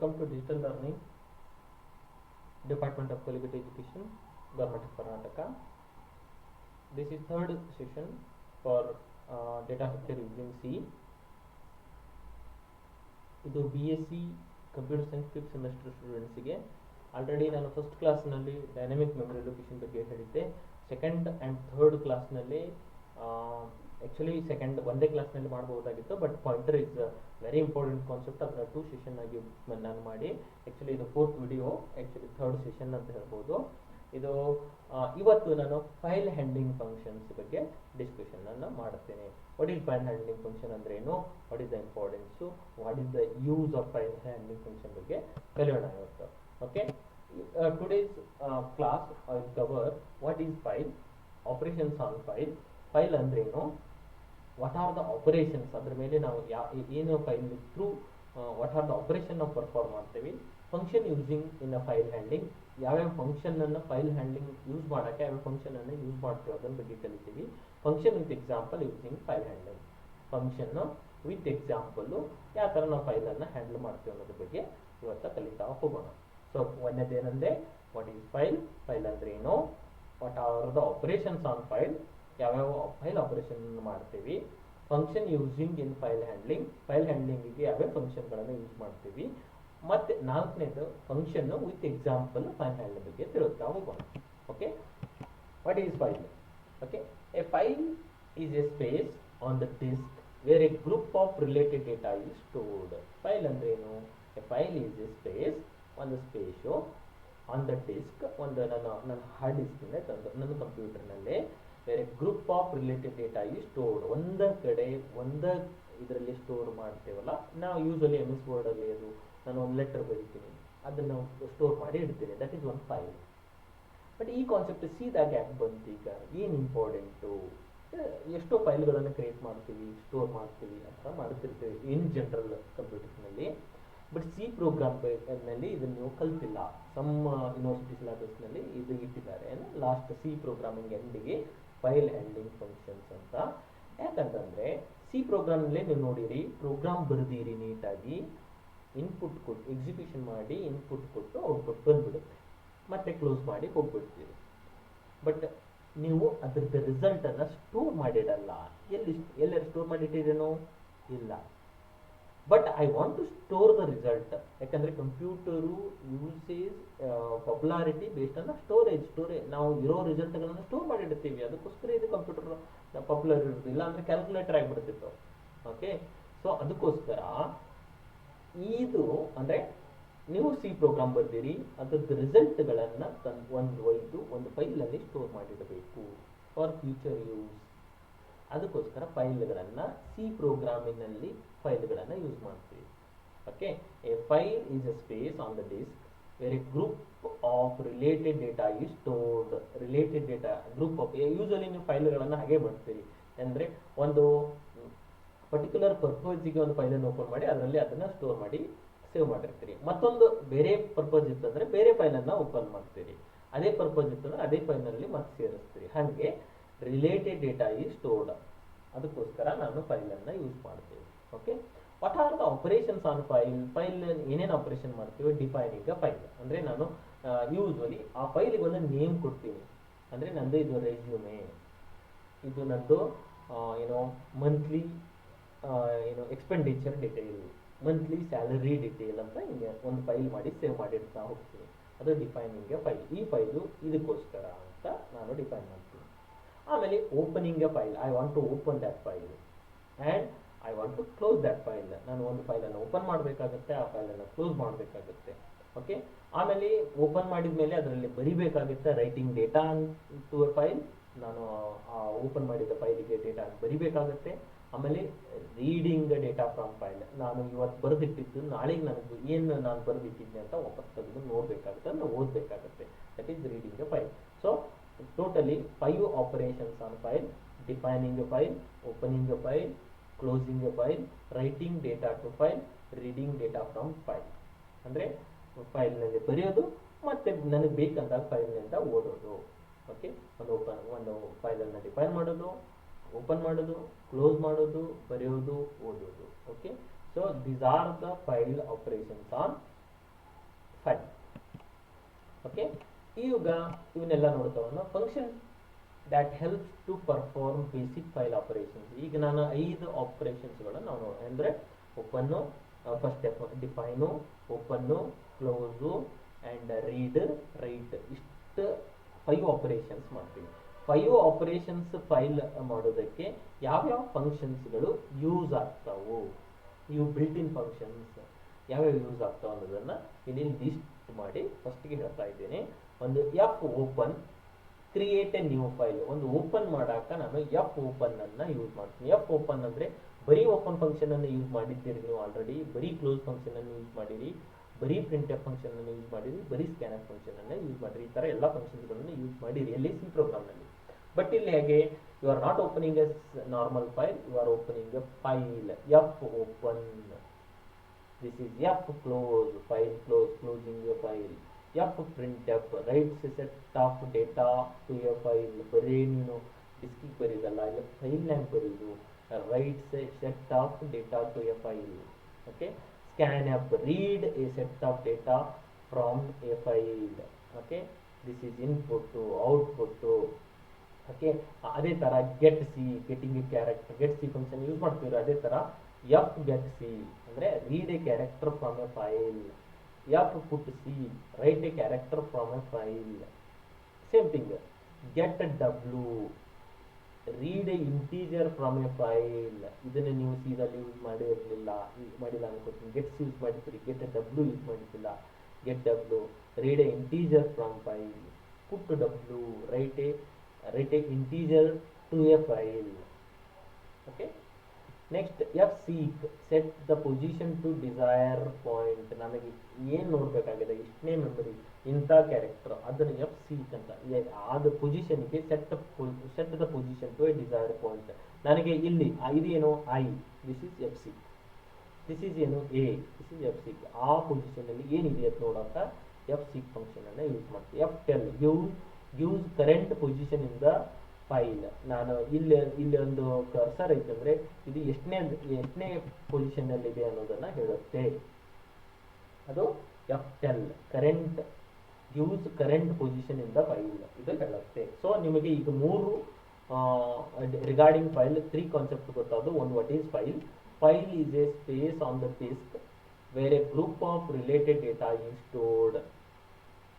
Welcome to Digital Learning, Department of Collegiate Education, Government of Karnataka. This is third session for data structure using C. ಇದು BSc computer science fifth semester ಸ್ಟೂಡೆಂಟ್ಸಿಗೆ. Already ನಾನು first ಕ್ಲಾಸ್ನಲ್ಲಿ dynamic memory location ಬಗ್ಗೆ ಹೇಳಿದ್ದೆ. Second and third ಕ್ಲಾಸ್ನಲ್ಲಿ actually second ಒಂದೇ ಕ್ಲಾಸ್ನಲ್ಲಿ ಮಾಡ್ಬೋದಾಗಿತ್ತು, but pointer is very important concept. ಅದನ್ನ 2 ಸೆಷನ್ ಆಗಿ ನಾನು ಮಾಡಿ ಆ್ಯಕ್ಚುಲಿ ಇದು 4th video, actually third session ಅಂತ ಹೇಳ್ಬೋದು. ಇದು ಇವತ್ತು ನಾನು ಫೈಲ್ ಹ್ಯಾಂಡ್ಲಿಂಗ್ ಫಂಕ್ಷನ್ಸ್ ಬಗ್ಗೆ ಡಿಸ್ಕಷನ್ ಅನ್ನು ಮಾಡುತ್ತೇನೆ. What is file handling function ಅಂದ್ರೆ ಏನು, what is the importance, what is the use of file handling function ಬಗ್ಗೆ ಕಲಿಯೋಣ ಇವತ್ತು. Okay, today's class I cover what is file, operations on file, file ಅಂದ್ರೇನು, what are the operations, ಅದ್ರ ಮೇಲೆ ನಾವು ಏನು file through what are the operation ನಾವು perform ಮಾಡ್ತೀವಿ, ಫಂಕ್ಷನ್ ಯೂಸಿಂಗ್ ಇನ್ ಅ ಫೈಲ್ ಹ್ಯಾಂಡ್ಲಿಂಗ್, ಯಾವ್ಯಾವ ಫಂಕ್ಷನ್ ಅನ್ನು ಫೈಲ್ ಹ್ಯಾಂಡ್ಲಿಂಗ್ ಯೂಸ್ ಮಾಡೋಕ್ಕೆ ಯಾವ್ಯಾವ ಫಂಕ್ಷನ್ ಅನ್ನು ಯೂಸ್ ಮಾಡ್ತೀವಿ ಅದನ್ನ ಬಗ್ಗೆ ಕಲಿತೀವಿ. Function with example using file handling, function with example ಯಾವ ಥರ ನಾವು ಫೈಲನ್ನು ಹ್ಯಾಂಡಲ್ ಮಾಡ್ತೀವಿ ಅನ್ನೋದ್ರ ಬಗ್ಗೆ ಇವತ್ತು ಕಲಿತಾ ಹೋಗೋಣ. ಸೊ ಒಂದೇದೇನಂದ್ರೆ ವಾಟ್ ಈಸ್ ಫೈಲ್, ಫೈಲ್ ಅಂದ್ರೆ ಏನು, what are the operations on file, ಯಾವ್ಯಾವ ಫೈಲ್ ಆಪರೇಷನ್ ಮಾಡ್ತೀವಿ, function using in file handling, file ಹ್ಯಾಂಡ್ಲಿಂಗಿಗೆ ಯಾವ್ಯಾವ ಫಂಕ್ಷನ್ಗಳನ್ನು ಯೂಸ್ ಮಾಡ್ತೀವಿ, ಮತ್ತೆ 4ನೇದು function with example file handling ಬಗ್ಗೆ ತಿಳುತ್ತಾ ಹೋಗೋಣ. Okay, what is file? Okay, a file is a space on the disk where a group of related data is stored. File ಅಂದ್ರೆ ಏನು? A file is a space, ಒಂದು space on the disc, ಒಂದು ನನ್ನ hard ಡಿಸ್ಕ್ನೇ ತಂದು ನನ್ನ ಕಂಪ್ಯೂಟರ್ನಲ್ಲೇ ಬೇರೆ group of related data is stored, ಒಂದ ಕಡೆ ಇದರಲ್ಲಿ ಸ್ಟೋರ್ ಮಾಡ್ತೇವಲ್ಲ ನಾವು ಯೂಶಲಿ MS ವರ್ಡಲ್ಲಿ, ಅದು ನಾನು ಒಂದು ಲೆಟರ್ ಬರೀತೀನಿ, ಅದನ್ನು ಸ್ಟೋರ್ ಮಾಡಿ ಇಡ್ತೀನಿ, that is one file. But ಈ ಕಾನ್ಸೆಪ್ಟ್ ಸೀದಾಗ ಯಾಕೆ ಬಂತು? ಈಗ ಏನು ಇಂಪಾರ್ಟೆಂಟು, ಎಷ್ಟೋ ಫೈಲ್ಗಳನ್ನು ಕ್ರಿಯೇಟ್ ಮಾಡ್ತೀವಿ, ಸ್ಟೋರ್ ಮಾಡ್ತೀವಿ, ಆ ಥರ ಮಾಡ್ತಿರ್ತೀವಿ ಇನ್ ಜನರಲ್ ಕಂಪ್ಯೂಟರ್ನಲ್ಲಿ. ಬಟ್ ಸಿ ಪ್ರೋಗ್ರಾಮ್ನಲ್ಲಿ ಇದನ್ನು ನೀವು ಕಲ್ತಿಲ್ಲ. ಸಮ್ ಯೂನಿವರ್ಸಿಟಿ ಸಿಲೆಬಸ್ನಲ್ಲಿ ಇದು ಇಟ್ಟಿದ್ದಾರೆ, ಲಾಸ್ಟ್ ಸಿ ಪ್ರೋಗ್ರಾಮಿಂಗ್ ಎಂಡಿಗೆ ಫೈಲ್ ಹ್ಯಾಂಡ್ಲಿಂಗ್ ಫಂಕ್ಷನ್ಸ್ ಅಂತ. ಯಾಕಂತಂದರೆ ಸಿ ಪ್ರೋಗ್ರಾಮ್ನಲ್ಲೇ ನೀವು ನೋಡಿರಿ, ಪ್ರೋಗ್ರಾಮ್ ಬರೆದಿರಿ ನೀಟಾಗಿ, ಇನ್ಪುಟ್ ಕೊಟ್ಟು ಎಕ್ಸಿಕ್ಯೂಷನ್ ಮಾಡಿ ಇನ್ಪುಟ್ ಕೊಟ್ಟು ಔಟ್ಪುಟ್ ಬಂದ್ಬಿಡುತ್ತೆ, ಮತ್ತೆ ಕ್ಲೋಸ್ ಮಾಡಿ ಹೋಗ್ಬಿಡ್ತೀರಿ. ಬಟ್ ನೀವು ಅದ್ರದ್ದು ರಿಸಲ್ಟನ್ನು ಸ್ಟೋರ್ ಮಾಡಿಡಲ್ಲ. ಎಲ್ಲರೂ ಸ್ಟೋರ್ ಮಾಡಿಟ್ಟಿರೇನೋ ಇಲ್ಲ. But I want to store the result, ಯಾಕಂದರೆ computer usage popularity based on storage. ನಾವು ಇರೋ ರಿಸಲ್ಟ್ಗಳನ್ನು ಸ್ಟೋರ್ ಮಾಡಿಡ್ತೀವಿ, ಅದಕ್ಕೋಸ್ಕರ ಇದು ಕಂಪ್ಯೂಟರ್ ಪಾಪ್ಯುಲರ್ ಇರೋದು. ಇಲ್ಲ ಅಂದರೆ ಕ್ಯಾಲ್ಕುಲೇಟರ್ ಆಗಿಬಿಡ್ತಿತ್ತು. ಓಕೆ, ಸೊ ಅದಕ್ಕೋಸ್ಕರ ಇದು ಅಂದರೆ ನೀವು ಸಿ ಪ್ರೋಗ್ರಾಮ್ ಬರ್ದಿರಿ, ಅದ್ರದ್ದು ರಿಸಲ್ಟ್ಗಳನ್ನು ಒಂದು ಫೈಲಲ್ಲಿ ಸ್ಟೋರ್ ಮಾಡಿಡಬೇಕು ಫಾರ್ ಫ್ಯೂಚರ್ ಯೂಸ್. ಅದಕ್ಕೋಸ್ಕರ ಫೈಲ್ಗಳನ್ನು ಸಿ ಪ್ರೋಗ್ರಾಮಿನಲ್ಲಿ ಫೈಲ್ಗಳನ್ನು ಯೂಸ್ ಮಾಡ್ತೀವಿ. Okay, a file is a space on the disk where a group of related data is stored. Related data group of, usually ನೀವು ಫೈಲ್ಗಳನ್ನು ಹಾಗೆ ಮಾಡ್ತೀರಿ, ಅಂದರೆ ಒಂದು ಪರ್ಟಿಕ್ಯುಲರ್ ಪರ್ಪಸ್ಗೆ ಒಂದು ಫೈಲನ್ನು ಓಪನ್ ಮಾಡಿ ಅದರಲ್ಲಿ ಅದನ್ನು ಸ್ಟೋರ್ ಮಾಡಿ ಸೇವ್ ಮಾಡಿರ್ತೀರಿ. ಮತ್ತೊಂದು ಬೇರೆ ಪರ್ಪಸ್ ಇತ್ತಂದರೆ ಬೇರೆ ಫೈಲನ್ನು ಓಪನ್ ಮಾಡ್ತೀರಿ, ಅದೇ ಪರ್ಪಸ್ ಇತ್ತಂದರೆ ಅದೇ ಫೈಲ್ನಲ್ಲಿ ಮತ್ತೆ ಸೇರಿಸ್ತೀರಿ. ಹಾಗೆ ರಿಲೇಟೆಡ್ ಡೇಟಾ ಈಸ್ ಸ್ಟೋರ್ಡ್, ಅದಕ್ಕೋಸ್ಕರ ನಾನು ಫೈಲನ್ನು ಯೂಸ್ ಮಾಡ್ತೀವಿ. Okay, what are the operations on file, file ಏನೇನು ಆಪರೇಷನ್ ಮಾಡ್ತೀವಿ? ಡಿಫೈನಿಂಗ್ ಅ ಫೈಲ್ ಅಂದರೆ ನಾನು ಯೂಶ್ವಲಿ ಆ ಫೈಲಿಗೆ ಒಂದು ನೇಮ್ ಕೊಡ್ತೀನಿ. ಅಂದರೆ ನಂದು ಇದು ರೆಸ್ಯೂಮೆ, ಇದು ನಂದು monthly expenditure detail, monthly salary detail ಅಂತ ಹಿಂಗೆ ಒಂದು ಫೈಲ್ ಮಾಡಿ ಸೇವ್ ಮಾಡಿಡ್ತಾ ಹೋಗ್ತೀನಿ. ಅದು ಡಿಫೈನಿಂಗ್ ಎ ಫೈಲ್. ಈ ಫೈಲು ಇದಕ್ಕೋಸ್ಕರ ಅಂತ ನಾನು ಡಿಫೈನ್ ಮಾಡ್ತೀನಿ. ಆಮೇಲೆ opening a file, I want to open that file and I want to close that file. ನಾನು ಒಂದು ಫೈಲನ್ನು ಓಪನ್ ಮಾಡಬೇಕಾಗುತ್ತೆ, ಆ ಫೈಲನ್ನು ಕ್ಲೋಸ್ ಮಾಡಬೇಕಾಗುತ್ತೆ. ಓಕೆ, ಆಮೇಲೆ ಓಪನ್ ಮಾಡಿದ ಮೇಲೆ ಅದರಲ್ಲಿ ಬರಿಬೇಕಾಗುತ್ತೆ writing data to a file. ನಾನು ಆ ಓಪನ್ ಮಾಡಿದ ಫೈಲಿಗೆ ಡೇಟಾ ಬರಿಬೇಕಾಗುತ್ತೆ. ಆಮೇಲೆ ರೀಡಿಂಗ್ ಡೇಟಾ ಫ್ರಮ್ ಫೈಲ್, ನಾನು ಇವತ್ತು ಬರೆದಿಟ್ಟಿದ್ದು ನಾಳೆಗೆ ನನಗೆ ಏನು ನಾನು ಬರೆದಿಟ್ಟಿದ್ದೆ ಅಂತ ವಾಪಸ್ ತೆಗೆದು ನೋಡಬೇಕಾಗುತ್ತೆ, ಅದನ್ನು ಓದಬೇಕಾಗುತ್ತೆ. That is reading a file. So totally 5 operations on file: defining a file, opening a file, closing a file, writing data to file, reading data from file. ಅಂದರೆ ಫೈಲ್ನಲ್ಲಿ ಬರೆಯೋದು ಮತ್ತು ನನಗೆ ಬೇಕಂದಾಗ ಫೈಲ್ನಿಂದ ಓದೋದು. ಓಕೆ, ಒಂದು ಫೈಲನ್ನು ಡಿಫೈನ್ ಮಾಡೋದು, ಓಪನ್ ಮಾಡೋದು, ಕ್ಲೋಸ್ ಮಾಡೋದು, ಬರೆಯೋದು, ಓದೋದು. Okay, so these are the file operations on file. Okay, ಈಗ ಇವನ್ನೆಲ್ಲ ನೋಡ್ತಾವನ್ನ function that helps to perform basic file operations. ಈಗ ನಾನು 5 ಆಪರೇಷನ್ಸ್ಗಳನ್ನು ನಾವು ಅಂದರೆ open, first define, open, close and read, write, ಇಷ್ಟು 5 ಆಪರೇಷನ್ಸ್ ಮಾಡ್ತೀವಿ. 5 ಆಪರೇಷನ್ಸ್ ಫೈಲ್ ಮಾಡೋದಕ್ಕೆ ಯಾವ್ಯಾವ ಫಂಕ್ಷನ್ಸ್ಗಳು ಯೂಸ್ ಆಗ್ತಾವು, ಇವು ಬಿಲ್ಟ್ ಇನ್ ಫಂಕ್ಷನ್ಸ್ ಯಾವ್ಯಾವ ಯೂಸ್ ಆಗ್ತಾವೆ ಅನ್ನೋದನ್ನು ಇಲ್ಲಿ ಲಿಸ್ಟ್ ಮಾಡಿ ಫಸ್ಟ್ಗೆ ಹೇಳ್ತಾ ಇದ್ದೇನೆ. ಒಂದು F open create A new file. ಒಂದು ಓಪನ್ ಮಾಡಾಕ ನಾನು ಎಫ್ ಓಪನ್ ಅನ್ನ ಯೂಸ್ ಮಾಡ್ತೀನಿ. ಎಫ್ ಓಪನ್ ಅಂದ್ರೆ ಬರೀ ಓಪನ್ ಫಂಕ್ಷನ್ ಅನ್ನು ಯೂಸ್ ಮಾಡಿದ್ದೀರಿ ನೀವು ಆಲ್ರೆಡಿ, ಬರೀ ಕ್ಲೋಸ್ ಫಂಕ್ಷನ್ ಅನ್ನು ಯೂಸ್ ಮಾಡಿರಿ, ಬರೀ ಪ್ರಿಂಟ್ ಎಫ್ ಫಂಕ್ಷನ್ ಅನ್ನು ಯೂಸ್ ಮಾಡಿರಿ, ಬರೀ ಸ್ಕ್ಯಾನ್ ಎಫ್ ಫಂಕ್ಷನ್ ಅನ್ನು ಯೂಸ್ ಮಾಡಿರಿ. ಈ ತರ ಎಲ್ಲ ಫಂಕ್ಷನ್ಸ್ಗಳನ್ನು ಯೂಸ್ ಮಾಡಿರಿ ಎಲ್ಲಿ ಸಿ ಪ್ರೋಗ್ರಾಮ್ ನಲ್ಲಿ. ಬಟ್ ಇಲ್ಲಿ ಹೇಗೆ, you are not opening a normal file, you are opening a file. F open, this is f close, file close, closing a file. f printf writes a set of data to a file. ಬರೀ ನೀನು ಡಿಸ್ಕಿಗೆ ಬರೀದಲ್ಲ, ಇಲ್ಲ file ನ್ಯಾಗ ಬರೀದು writes a set of data to a file. Okay, scanf read a set of data from a file. Okay, this is input to output to. Okay, ಅದೇ ತರ get C, getting a character, get C function use ಮಾಡ್ತೀವಿ. ಅದೇ ತರ F get C ಅಂದ್ರೆ read a character from a file. F put C, write a character from a file. Same thing get W, read a integer from a file. ಇದನ್ನ ನೀವು ಸೀದಲ್ಲಿ use ಮಾಡಿಲ್ಲ ಅನ್ಕೋತೀನಿ. Gets use ಮಾಡಿರ್ತೀರಿ, get a W use ಮಾಡಿರ್ತಿಲ್ಲ. Get W, read a integer from file. Put W, write a integer to a file. Okay, next F seek, set the position to desire point. ನಮಗೆ ಏನು ನೋಡಬೇಕಾಗಿದೆ, ಇಷ್ಟನೇ memory, ಇಂಥ character, ಅದನ್ನು F seek ಅಂತ ಆದ ಪೊಸಿಷನ್ಗೆ set the position to a desire point. ನನಗೆ ಇಲ್ಲಿ ಇದೇನು I, this is F seek, this is ಏನು a, this is F seek. ಆ ಪೊಸಿಷನಲ್ಲಿ ಏನಿದೆ ಅಂತ ನೋಡೋಕ ಎಫ್ ಸೀಕ್ ಫಂಕ್ಷನ್ ಅನ್ನು ಯೂಸ್ ಮಾಡ್ತೀವಿ. F tell use current position in the file. ನಾನು ಇಲ್ಲಿ ಒಂದು ಕರ್ಸರ್ ಐತಂದ್ರೆ ಇದು ಎಷ್ಟನೇ ಪೊಸಿಷನ್ ಅಲ್ಲಿ ಇದೆ ಅನ್ನೋದನ್ನ ಹೇಳುತ್ತೆ. ಅದು F tell current, use current position in the file, ಇದು ಹೇಳುತ್ತೆ. ಸೊ ನಿಮಗೆ ಈಗ 3 ರಿಗಾರ್ಡಿಂಗ್ ಫೈಲ್ 3 ಕಾನ್ಸೆಪ್ಟ್ ಗೊತ್ತಾದ್ರು. ಒಂದು, what is file? File is a space on the disk where a group of related data is stored.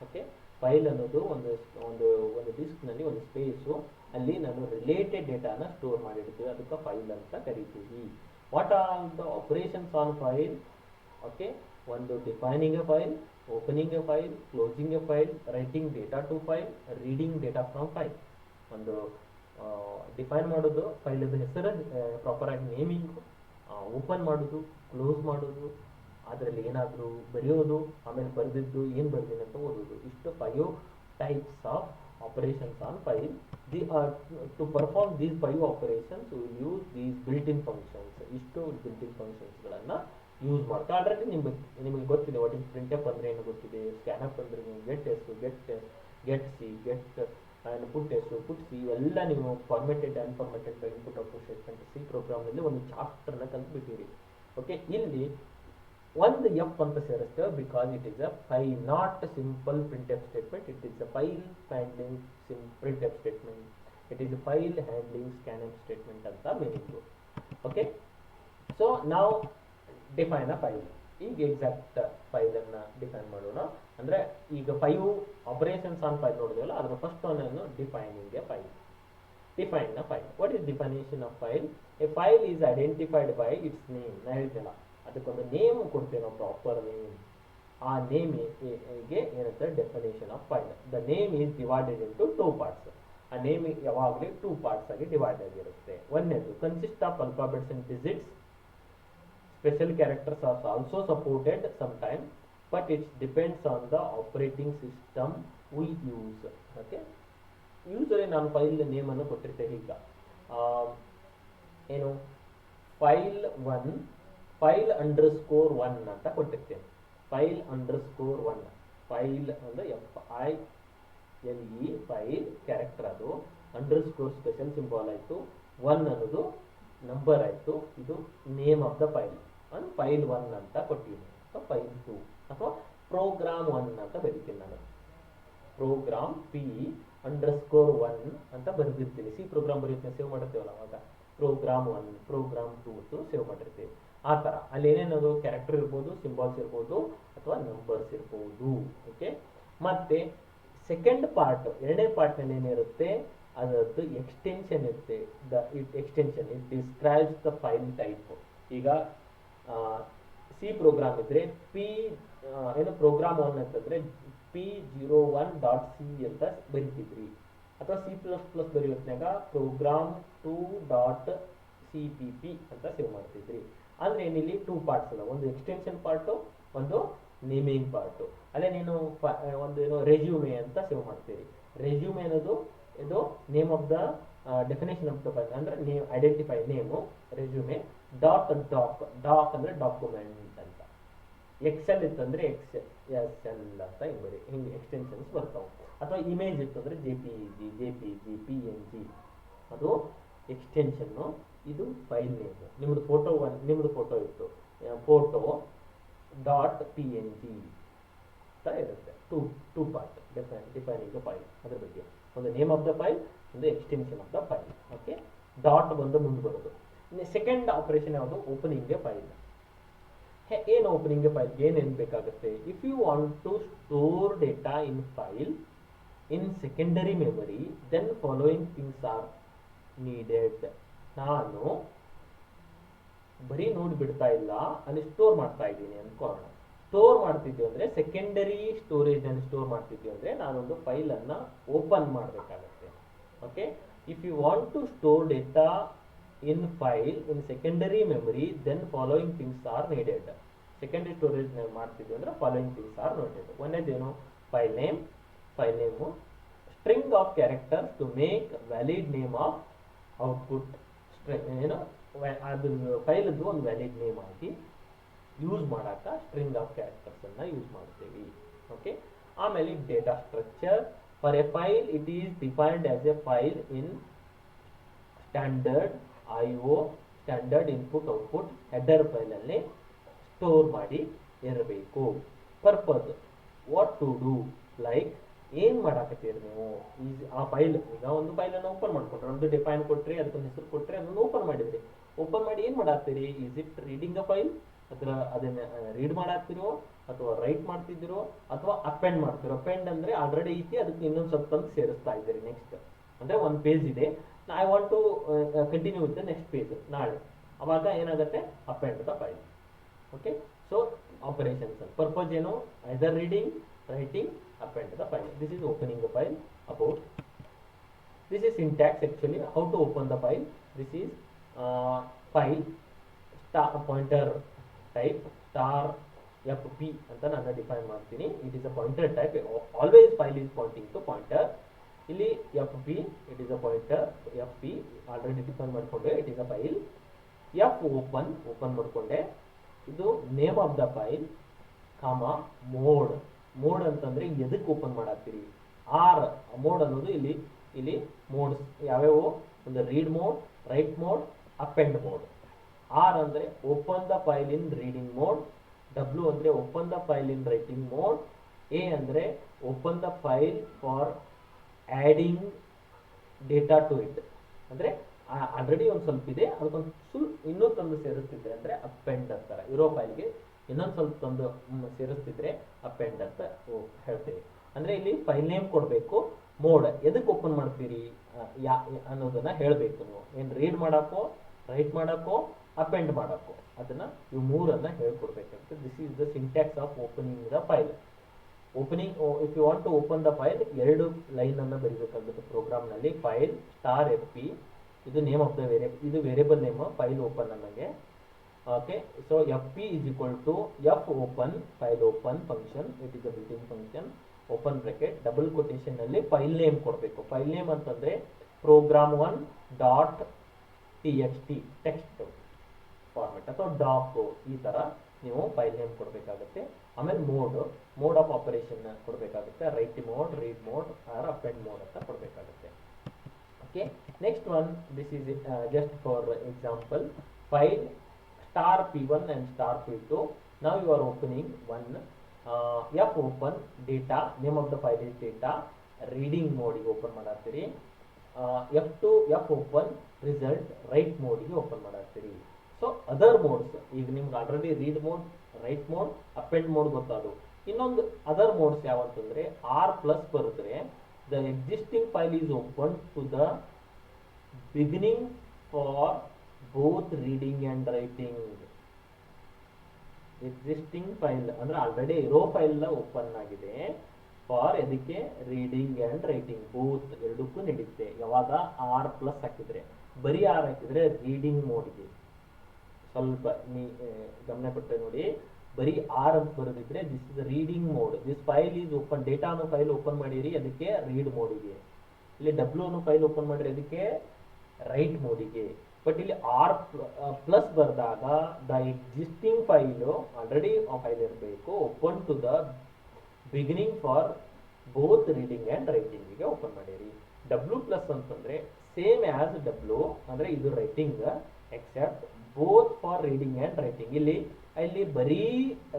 Okay, file ಅನ್ನೋದು ಒಂದು disc ನಲ್ಲಿ ಒಂದು ಸ್ಪೇಸು, ಅಲ್ಲಿ ನಾನು ರಿಲೇಟೆಡ್ ಡೇಟಾನ ಸ್ಟೋರ್ ಮಾಡಿರ್ತೀವಿ, ಅದಕ್ಕೆ ಫೈಲ್ ಅಂತ ಕರಿತೀವಿ. What are the operations on file? Okay, ಒಂದು defining a file, opening a file, closing a file, writing data to file, reading data from file. ಒಂದು ಡಿಫೈನ್ ಮಾಡೋದು, ಫೈಲ್ ಹೆಸರು ಪ್ರಾಪರ್ ಆಗಿ ನೇಮಿಂಗು, ಓಪನ್ ಮಾಡೋದು, ಕ್ಲೋಸ್ ಮಾಡೋದು, ಅದರಲ್ಲಿ ಏನಾದರೂ ಬರೆಯೋದು, ಆಮೇಲೆ ಬರೆದಿದ್ದು ಏನು ಬರೆದಿನ ಅಂತ ಓದೋದು. ಇಷ್ಟು 5 types of operations on file. To perform these 5 operations we will use these built-in functions. ಇಷ್ಟು built-in functions ಗಳನ್ನ ಯೂಸ್ ಮಾಡ್ತಾ. ಆಲ್ರೆಡಿ ನಿಮಗೆ ಗೊತ್ತಿದೆ ವಾಟ್ ಇಸ್ printf ಅಂದ್ರೆ ಏನು ಗೊತ್ತಿದೆ, scanf ಅಂದ್ರೆ ಏನು, get s, get c, get and put s, put c, ಇವೆಲ್ಲ ನೀವು formatted unformatted input output statement C program ನಲ್ಲಿ ಒಂದು ಚಾಪ್ಟರ್ ನ ಕಲ್ತ್ಬಿಟ್ಟಿರಿ. ಓಕೆ, ಇಲ್ಲಿ ಒಂದು ಎಫ್ ಅಂತ ಸೇರಿಸ್ತೇವೆ because it is a file, not simple printf statement. It is a file handling printf statement, it is a file handling scanf statement ಅಂತ meaning. Okay, so ನಾವು define a file. ಈಗ exact file ಅನ್ನ define ಮಾಡೋಣ. ಅಂದ್ರೆ ಈಗ 5 operations on file ನೋಡಿದ್ವಲ್ಲ, ಅದರ first one ಅನ್ನು defining a file. Define a file. What is definition of file? A file is identified by its name. ನಾ ಹೇಳ್ತೇನೆ ಅದಕ್ಕೊಂದು ನೇಮ್ ಕೊಡ್ತೇವೆ ನಾವು, ಪ್ರಾಪರ್ ನೇಮ್. ಆ ನೇಮಿಗೆ ಏನಂತಾರೆ definition of file. The name is divided into 2 parts. ಆ ನೇಮ್ ಯಾವಾಗಲೂ 2 ಪಾರ್ಟ್ಸ್ ಆಗಿ ಡಿವೈಡ್ ಆಗಿರುತ್ತೆ. ಒಂದನೇದು consist of alphabets and digits. Special characters are also supported some time, but its depends on the operating system we use. Okay, usually ನಾನು file name ಅನ್ನು ಕೊಟ್ಟಿರ್ತೇನೆ. ಈಗ ಏನು ಫೈಲ್ 1 ಫೈಲ್ _1 ಅಂತ ಕೊಟ್ಟಿರ್ತೇನೆ. ಫೈಲ್ _1, ಫೈಲ್ ಅಂದ್ರೆ FILE ಫೈಲ್ ಕ್ಯಾರೆಕ್ಟರ್, ಅದು underscore special symbol ಆಯ್ತು, 1 ಅನ್ನೋದು ನಂಬರ್ ಆಯ್ತು, ಇದು name of the file. File 1 ಅಂತ ಕೊಟ್ಟಿದ್ದೀನಿ, ಅಥವಾ ಫೈಲ್ 2 ಅಥವಾ ಪ್ರೋಗ್ರಾಮ್ 1 ಅಂತ ಬರೀತೀನಿ ನಾನು. ಪ್ರೋಗ್ರಾಮ್ p_1 ಅಂತ ಬರೆದಿರ್ತೀನಿ. ಸಿ ಪ್ರೋಗ್ರಾಮ್ ಬರೆಯುತ್ತೆ ಸೇವ್ ಮಾಡಿರ್ತೀವಲ್ಲ ಅವಾಗ ಪ್ರೋಗ್ರಾಮ್ 1 ಪ್ರೋಗ್ರಾಮ್ 2 ಅಂತ ಸೇವ್ ಮಾಡಿರ್ತೀವಿ. ಆ ಥರ ಅಲ್ಲಿ ಏನೇನದು ಕ್ಯಾರೆಕ್ಟರ್ ಇರ್ಬೋದು, ಸಿಂಬಾಲ್ಸ್ ಇರ್ಬೋದು, ಅಥವಾ ನಂಬರ್ಸ್ ಇರ್ಬೋದು. ಓಕೆ, ಮತ್ತೆ ಸೆಕೆಂಡ್ ಪಾರ್ಟ್, ಎರಡನೇ ಪಾರ್ಟ್ನಲ್ಲಿ ಏನಿರುತ್ತೆ, ಅದರದ್ದು ಎಕ್ಸ್ಟೆನ್ಷನ್ ಇರುತ್ತೆ. Extension it describes the file type. ಈಗ ಸಿ ಪ್ರೋಗ್ರಾಮ್ ಇದ್ರೆ ಪಿ ಏನು ಪ್ರೋಗ್ರಾಮ್ 1 ಅಂತಂದ್ರೆ p01.c ಅಂತ ಬರೀತಿದ್ರಿ, ಅಥವಾ C++ ಬರೆಯೋ ಹೊತ್ನಾಗ ಪ್ರೋಗ್ರಾಮ್ 2.cpp ಅಂತ ಸೇವ್ ಮಾಡ್ತಿದ್ರಿ. ಅಂದ್ರೆ ಏನಿಲ್ಲಿ 2 ಪಾರ್ಟ್ಸ್ ಅದ, ಒಂದು ಎಕ್ಸ್ಟೆನ್ಷನ್ ಪಾರ್ಟು, ಒಂದು ನೇಮಿಂಗ್ ಪಾರ್ಟು. ಅಲ್ಲೇ ನೀನು ಒಂದು ಏನೋ ರೆಸ್ಯೂಮೆ ಅಂತ ಸೇವ್ ಮಾಡ್ತೀರಿ. ರೆಸ್ಯೂಮೆ ಅನ್ನೋದು ಇದು name of the definition of the file, ಅಂದ್ರೆ name identify name resume. Doc ಅಂದ್ರೆ ಡಾಕ್ಯುಮೆಂಟ್ ಅಂತ. ಎಕ್ಸೆಲ್ ಇತ್ತಂದ್ರೆ ಎಕ್ಸೆಲ್ ಅಂತ ಹಿಂಗೆ ಎಕ್ಸ್ಟೆನ್ಷನ್ಸ್ ಬರ್ತಾವೆ. ಅಥವಾ ಇಮೇಜ್ ಇತ್ತಂದ್ರೆ ಜೆಪಿಜಿ PNG ಅದು ಎಕ್ಸ್ಟೆನ್ಷನ್ನು. ಇದು ಫೈಲ್ ನೇಮ್. ನಿಮ್ಮದು ಫೋಟೋ ಇತ್ತು, photo.png ಅಂತ ಇರುತ್ತೆ. Two part defining the file. ಅದ್ರ ಬಗ್ಗೆ ಒಂದು ನೇಮ್ ಆಫ್ ದ ಫೈಲ್, ಒಂದು extension of the file. Okay, dot ಬಂದು ಮುಂದೆ ಬರೋದು. ಸೆಕೆಂಡ್ ಆಪರೇಷನ್ ಯಾವುದು, ಓಪನಿಂಗ್ ಎ ಫೈಲ್. ಏನು ಓಪನಿಂಗ್ ಎ ಫೈಲ್ ಏನೇನು ಬೇಕಾಗುತ್ತೆ? If you want to store data in file in secondary memory then following things are needed. ನಾನು ಬರೀ ನೋಡಿ ಬಿಡ್ತಾ ಇಲ್ಲ, ಅಲ್ಲಿ ಸ್ಟೋರ್ ಮಾಡ್ತಾ ಇದ್ದೀನಿ ಅನ್ಕೊಳ್ಳೋಣ. ಸ್ಟೋರ್ ಮಾಡ್ತಿದ್ವಿ ಅಂದ್ರೆ ಸೆಕೆಂಡರಿ ಸ್ಟೋರೇಜ್ ನಲ್ಲಿ ಸ್ಟೋರ್ ಮಾಡ್ತಿದ್ವಿ ಅಂದ್ರೆ ನಾನೊಂದು ಫೈಲ್ ಅನ್ನ ಓಪನ್ ಮಾಡಬೇಕಾಗುತ್ತೆ. Okay, if you want to store data in file in secondary memory then following things are needed. Secondary storage ಮಾಡ್ತಿದ್ವಿ ಅಂದ್ರೆ ಫಾಲೋಯಿಂಗ್ ಥಿಂಗ್ಸ್ ಆರ್ ನೀಡೆಡ್. ಒಂದೇದೇನು, file name, string of character to make valid name of output. ಏನು ಅದು ಫೈಲದ್ದು ಒಂದು valid name ಆಗಿ use ಮಾಡಾಕ string of characters ಅನ್ನ ಯೂಸ್ ಮಾಡ್ತೀವಿ. ಓಕೆ, ಆಮೇಲೆ data structure. For a file it is defined as a file in standard IO, standard input output header ಫೈಲಲ್ಲಿ ಸ್ಟೋರ್ ಮಾಡಿ ಇರಬೇಕು. Purpose, what to do, like ಏನು ಮಾಡಾಕತ್ತೀರಿ ನೀವು ಆ ಫೈಲ್. ಈಗ ಒಂದು ಫೈಲನ್ನು ಓಪನ್ ಮಾಡ್ಕೊಂಡ್ರೆ, ಒಂದು ಡಿಫೈನ್ ಕೊಟ್ರಿ, ಅದಕ್ಕೊಂದು ಹೆಸರು ಕೊಟ್ರಿ, ಅದನ್ನು ಓಪನ್ ಮಾಡಿದ್ರಿ. ಓಪನ್ ಮಾಡಿ ಏನು ಮಾಡಾಕ್ತೀರಿ? Is it reading a file? ಅದನ್ನ ರೀಡ್ ಮಾಡಾಕ್ತಿರೋ, ಅಥವಾ ರೈಟ್ ಮಾಡ್ತಿದ್ದೀರೋ, ಅಥವಾ ಅಪೆಂಡ್ ಮಾಡ್ತಿರೋ. ಅಪೆಂಡ್ ಅಂದ್ರೆ ಆಲ್ರೆಡಿ ಐತಿ, ಅದಕ್ಕೆ ಇನ್ನೊಂದು ಸ್ವಲ್ಪ ತಂದು ಸೇರಿಸ್ತಾ ಇದ್ದೀರಿ. ನೆಕ್ಸ್ಟ್ ಅಂದ್ರೆ ಒಂದು ಪೇಜ್ ಇದೆ, I want to continue with the next page ನಾಳೆ, ಅವಾಗ ಏನಾಗುತ್ತೆ, append the file. Okay, so operations purpose ಏನು, either reading, writing, append the file. This is opening the file. About this is syntax actually, how to open the file. This is file star pointer type star fp ಅಂತ ನಾನು define ಮಾಡ್ತೀನಿ. It is a pointer type. Always file is pointing to pointer. ಇಲ್ಲಿ fp it is a pointer. fp already define ಮಾಡ್ಕೊಂಡೆ, it is a file. Open ಮಾಡ್ಕೊಂಡೆ, ಇದು name of the file, mode ಅಂತಂದ್ರೆ ಎದಕ್ಕೆ open ಮಾಡಾಕ್ತೀರಿ. Mode ಅನ್ನೋದು ಇಲ್ಲಿ modes ಯಾವ್ಯಾವು, ಒಂದು read mode, write mode, append mode. ಅಂದ್ರೆ open the file in reading mode, W ಅಂದ್ರೆ open the file in writing mode, A ಅಂದ್ರೆ open the file for adding data to it. ಅಂದ್ರೆ already ಒಂದು ಸ್ವಲ್ಪ ಇದೆ, ಅದಕ್ಕೊಂದು ಇನ್ನೂ ತಂದು ಸೇರಿಸ್ತಿದ್ರೆ ಅಂದ್ರೆ ಅಪೆಂಡ್ ಅಂತಾರೆ. ಇರೋ ಫೈಲ್ಗೆ ಇನ್ನೊಂದು ಸ್ವಲ್ಪ ತಂದು ಸೇರಿಸ್ತಿದ್ರೆ ಅಪೆಂಡ್ ಅಂತ ಹೇಳ್ತೀವಿ. ಅಂದ್ರೆ ಇಲ್ಲಿ ಫೈಲ್ ನೇಮ್ ಕೊಡಬೇಕು, ಮೋಡ್ ಎದಕ್ಕೆ ಓಪನ್ ಮಾಡ್ತೀರಿ ಅನ್ನೋದನ್ನ ಹೇಳಬೇಕು. ನೀವು ಏನು ರೀಡ್ ಮಾಡಕ್ಕೋ, ರೈಟ್ ಮಾಡಕ್ಕೋ, ಅಪೆಂಡ್ ಮಾಡಕ್ಕೋ, ಅದನ್ನ ಇವು ಮೂರನ್ನ ಹೇಳ್ಕೊಡ್ಬೇಕಾಗುತ್ತೆ. This is the syntax of opening the file. Opening, if you want to open the file, 2 line ಅನ್ನ ಬರೀಬೇಕಾಗುತ್ತೆ ಪ್ರೋಗ್ರಾಮ್ ನಲ್ಲಿ. ಫೈಲ್ ಸ್ಟಾರ್ fp, ಇದು ನೇಮ್ ಆಫ್ ದ ವೇರಿಯಬಲ್, ಇದು ವೇರಿಯಬಲ್ ನೇಮ್ ಫೈಲ್ ಓಪನ್ ಅನ್ನಂಗೆ. Okay, so fp is equal to f open, file open function, it is a built-in function, open bracket, double quotation ನಲ್ಲಿ file name ಕೊಡಬೇಕು. File name ಅಂತಂದ್ರೆ program1.txt text format ಅಥವಾ dock, ಈ ತರ ನೀವು file name ಕೊಡಬೇಕಾಗುತ್ತೆ. ಆಮೇಲೆ ಮೋಡ್ ಆಫ್ ಆಪರೇಷನ್ ಕೊಡಬೇಕಾಗುತ್ತೆ. Write mode, read mode, or append mode ಅಂತ ಕೊಡಬೇಕಾಗುತ್ತೆ. Okay, next one, this is just for example. File star p1 and star p2. Now you are opening one. F open data, name of the file is data, reading ಮೋಡಿಗೆ open ಮಾಡತ್ತೀರಿ. F open result write ಮೋಡಿಗೆ open ಮಾಡತ್ತೀರಿ. So other modes, ಈಗ ನಿಮ್ಗೆ already read mode, write mode, append mode ಗೊತ್ತಾದು. ಇನ್ನೊಂದು other modes ಯಾವಂತಂದ್ರೆ R plus ಬರೆದ್ರೆ the existing file is open to the beginning for both reading and writing. Existing file ಅಂದ್ರೆ already ಇರೋ file open ಆಗಿದೆ for ಎದಕ್ಕೆ ರೀಡಿಂಗ್ ಅಂಡ್ ರೈಟಿಂಗ್ ಬೋತ್ ಎರಡಕ್ಕೂ ನಡೀತೆ. ಯಾವಾಗ ಆರ್ ಪ್ಲಸ್ ಹಾಕಿದ್ರೆ, ಬರೀ ಆರ್ ಹಾಕಿದ್ರೆ ರೀಡಿಂಗ್ ಮೋಡ್ಗೆ. ಸ್ವಲ್ಪ ಗಮನ ಕೊಟ್ಟೆ ನೋಡಿ, ಬರೀ ಆರ್ ಅಂತ ಬರೆದಿದ್ರೆ this is reading mode. This file is open, data ಅನ್ನೋ ಫೈಲ್ ಓಪನ್ ಮಾಡಿರಿ ಅದಕ್ಕೆ ರೀಡ್ ಮೋಡಿಗೆ. ಇಲ್ಲಿ ಡಬ್ಲ್ಯೂ ಅನ್ನೋ ಫೈಲ್ ಓಪನ್ ಮಾಡಿರಿ ಅದಕ್ಕೆ ರೈಟ್ ಮೋಡಿಗೆ. ಬಟ್ ಇಲ್ಲಿ ಆರ್ ಪ್ಲಸ್ ಬರೆದಾಗ ದ ಎಕ್ಸಿಸ್ಟಿಂಗ್ ಫೈಲು ಆಲ್ರೆಡಿ ಆ ಫೈಲ್ ಇರಬೇಕು open to the beginning for both reading and ರೈಟಿಂಗಿಗೆ ಓಪನ್ ಮಾಡಿರಿ. ಡಬ್ಲ್ಯೂ ಪ್ಲಸ್ ಅಂತಂದರೆ ಸೇಮ್ ಆ್ಯಸ್ ಡಬ್ಲ್ಯೂ, ಅಂದರೆ ಇದು writing except both for reading and writing. ಇಲ್ಲಿ ಬರೀ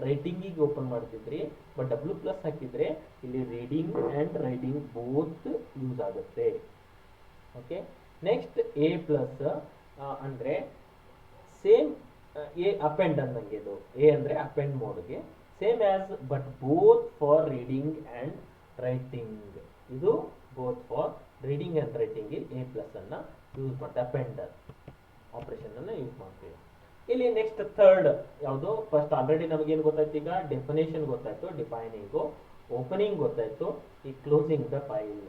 ರೈಟಿಂಗಿಗೆ ಓಪನ್ ಮಾಡ್ತಿದ್ರಿ, ಬಟ್ ಡಬ್ಲ್ಯೂ ಪ್ಲಸ್ ಹಾಕಿದರೆ ಇಲ್ಲಿ reading and writing both use ಆಗುತ್ತೆ. ಓಕೆ, ನೆಕ್ಸ್ಟ್ ಎ ಪ್ಲಸ್ ಅಂದರೆ ಸೇಮ್ ಎ ಅಪೆಂಡ್ ಅನ್ನಂಗೆ, ಇದು ಎ ಅಂದರೆ ಅಪೆಂಡ್ ಮೋಡ್ಗೆ same as but both for reading and writing. ಇದು both for reading and writing A plus ಅನ್ನು ಯೂಸ್ ಮಾಡ್ತೀವಿ, ಅಪೆಂಡ್ ಆಪರೇಷನ್ ಅನ್ನು ಯೂಸ್ ಮಾಡ್ತೀವಿ. ಇಲ್ಲಿ ನೆಕ್ಸ್ಟ್ ಥರ್ಡ್ ಯಾವುದು, ಫಸ್ಟ್ ಆಲ್ರೆಡಿ ನಮಗೇನು ಗೊತ್ತಾಯ್ತು, ಈಗ ಡೆಫಿನೇಷನ್ ಗೊತ್ತಾಯ್ತು, ಡಿಫೈನಿಂಗು, ಓಪನಿಂಗ್ ಗೊತ್ತಾಯ್ತು, ಈ closing the file.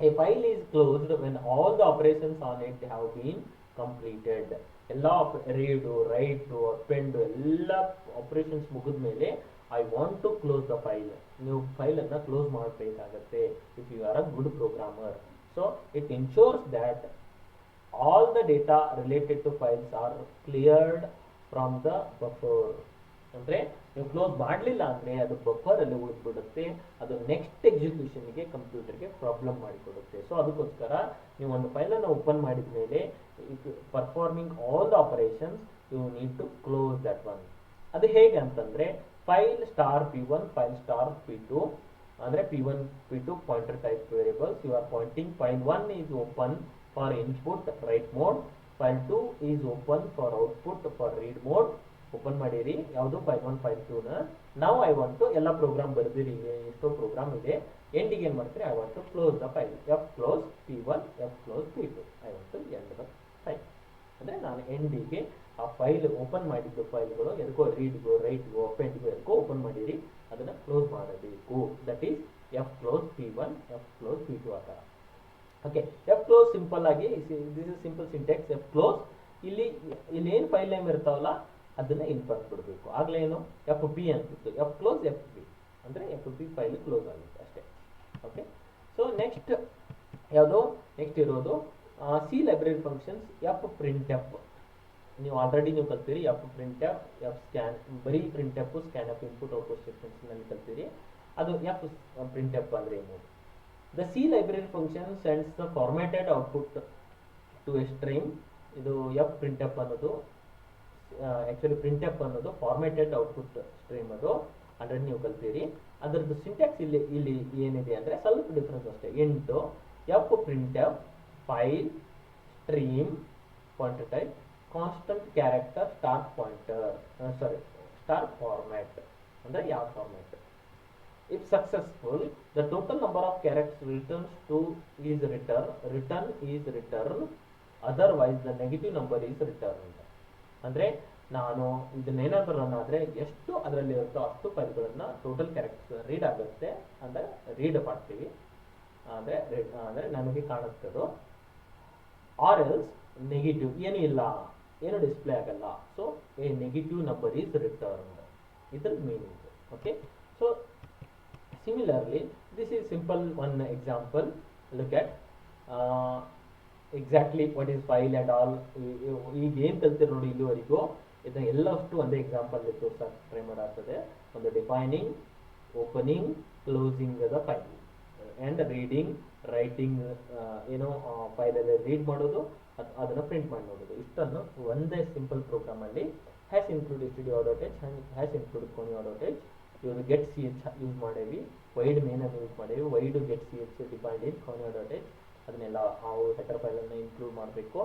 A file is closed when all the operations on it have been completed. ಎಲ್ಲ ರೀಡು, ರೈಟು, ಅಪೆಂಡು ಎಲ್ಲ ಆಪರೇಷನ್ಸ್ ಮುಗಿದ ಮೇಲೆ I want to close the file. ನೀವು ಫೈಲನ್ನು ಕ್ಲೋಸ್ ಮಾಡಬೇಕಾಗತ್ತೆ if you are a good programmer. So it ensures that all the data related to files are cleared from the buffer. ಅಂದರೆ ನೀವು close ಮಾಡಲಿಲ್ಲ ಅಂದರೆ ಅದು ಬಫರಲ್ಲಿ ಉಳಿದ್ಬಿಡುತ್ತೆ, ಅದು ನೆಕ್ಸ್ಟ್ ಎಕ್ಸಿಕ್ಯೂಷನ್ಗೆ ಕಂಪ್ಯೂಟರ್ಗೆ ಪ್ರಾಬ್ಲಮ್ ಮಾಡಿಕೊಡುತ್ತೆ. ಸೊ ಅದಕ್ಕೋಸ್ಕರ ನೀವು ಒಂದು ಫೈಲನ್ನು ಓಪನ್ ಮಾಡಿದ ಮೇಲೆ performing all the operations you need to close that one. ಅದು ಹೇಗೆ ಅಂತಂದರೆ file star P1, file star P2, ಅಂದರೆ P1 P2 pointer type variables. You are pointing file 1 is open for input write mode, file 2 is open for output for read mode. Open ಮಾಡಿರಿ ಯಾವುದು file 1 file 2ನ. ನಾವು I want to ಎಲ್ಲ program ಬರೆದಿರಿ, ಎಷ್ಟೋ program ಇದೆ, ಎಂಡಿಗೆ ಏನು ಮಾಡ್ತೀರಿ, I want to close the file. F close P1, F close P2, I want to end the file. ಅಂದರೆ ನಾನು ಎಂಡಿಗೆ ಆ ಫೈಲ್ ಓಪನ್ ಮಾಡಿದ್ದು ಫೈಲ್ಗಳು ಎದಕ್ಕೋ ರೀಡ್ಗೋ, ರೈಟ್ಗೋ, ಅಪೆಂಡ್ಗೋ ಎದಕ್ಕೋ ಓಪನ್ ಮಾಡಿರಿ, ಅದನ್ನು ಕ್ಲೋಸ್ ಮಾಡಬೇಕು. That is F close P1, F close P2 ಆ ಥರ. ಓಕೆ, ಎಫ್ ಕ್ಲೋಸ್ ಸಿಂಪಲ್ ಆಗಿ this is simple syntax. F close ಇಲ್ಲಿ ಏನು ಫೈಲ್ ನೇಮ್ ಇರ್ತಾವಲ್ಲ ಅದನ್ನು ಇಲ್ಲಿ ಬರ್ಬಿಡ್ಬೇಕು. ಆಗಲೇ ಏನು ಎಫ್ ಪಿ ಅಂತಿತ್ತು, ಎಫ್ ಕ್ಲೋಸ್ ಎಫ್ ಪಿ ಅಂದರೆ ಎಫ್ ಪಿ ಫೈಲ್ ಕ್ಲೋಸ್ ಆಗುತ್ತೆ ಅಷ್ಟೇ. ಓಕೆ, ಸೊ ನೆಕ್ಸ್ಟ್ ಯಾವುದು, ನೆಕ್ಸ್ಟ್ ಇರೋದು C library functions. F print F ನೀವು ಆಲ್ರೆಡಿ ಕಲ್ತೀರಿ. F print F, F scan, ಬರೀ print F, scan F input output ಸ್ಟೇಟ್ಮೆಂಟ್ಸ್ನಲ್ಲಿ ಕಲ್ತೀರಿ. ಅದು ಎಫ್ ಪ್ರಿಂಟ್ ಎಫ್ ಅಂದರೆ ಏನು. The C library function sends the formatted output to a string. ಇದು ಎಫ್ ಪ್ರಿಂಟ್ ಎಫ್ ಅನ್ನೋದು ಆ್ಯಕ್ಚುಲಿ ಪ್ರಿಂಟ್ ಎಫ್ ಅನ್ನೋದು formatted output stream, ಅದು ಆಲ್ರೆಡಿ ನೀವು ಕಲ್ತೀರಿ. ಅದರದ್ದು ಸಿಂಟ್ಯಾಕ್ಸ್ ಇಲ್ಲಿ ಏನಿದೆ ಅಂದರೆ ಸ್ವಲ್ಪ ಡಿಫ್ರೆನ್ಸ್ ಅಷ್ಟೇ. Into F print F file stream pointer type constant character star pointer, star format ಅಂದರೆ ಯಾವ format. If successful, the total number of characters returns to is return is returned, otherwise the negative number is returned. ಅಂದರೆ ನಾನು ಇದನ್ನೇನಾದರೂ run ಆದರೆ ಎಷ್ಟು ಅದರಲ್ಲಿ ಇರುತ್ತೋ ಅಷ್ಟು ಫೈಲ್ಗಳನ್ನು ಟೋಟಲ್ ಕ್ಯಾರೆಕ್ಟರ್ಸ್ ರೀಡ್ ಆಗುತ್ತೆ, ಅಂದರೆ ರೀಡ್ ಮಾಡ್ತೀವಿ, ಅಂದರೆ ನಮಗೆ ಕಾಣುತ್ತದು. ಆರ್ ಎಲ್ಸ್ ನೆಗೆಟಿವ್ ಏನೂ ಇಲ್ಲ, ಏನು ಡಿಸ್ಪ್ಲೇ ಆಗಲ್ಲ. So a negative number is returned, ಇದರ meaning. Okay, so similarly this is simple one example. Look at exactly what is file and all. ಈಗ ಏನು ಕಲ್ತಿರೋ ನೋಡಿ ಇಲ್ಲಿವರೆಗೂ, ಇದನ್ನ ಎಲ್ಲಷ್ಟು ಒಂದೇ ಎಕ್ಸಾಂಪಲ್ ತೋರ್ಸಕ್ಕೆ ಟ್ರೈ ಮಾಡಾಗ್ತದೆ. ಒಂದು defining, opening, closing the file and reading, writing, ಏನೋ ಫೈಲಲ್ಲಿ read ಮಾಡೋದು, ಅದನ್ನು ಪ್ರಿಂಟ್ ಮಾಡಿ ನೋಡೋದು, ಇಷ್ಟನ್ನು ಒಂದೇ ಸಿಂಪಲ್ ಪ್ರೋಗ್ರಾಮಲ್ಲಿ hash include stdio.h, hash include conio.h ಇವಾಗ ಗೆಟ್ ಸಿ ಎಚ್ ಯೂಸ್ ಮಾಡೇವಿ, ವೈಡ್ ಮೇನ್ ಅನ್ನು ಯೂಸ್ ಮಾಡೇವಿ. Void get C H defined in ಕರ್ನಲ್.h ಅದನ್ನೆಲ್ಲ ನಾವು ಹೆಡರ್ ಫೈಲನ್ನು ಇನ್ಕ್ಲೂಡ್ ಮಾಡಬೇಕು.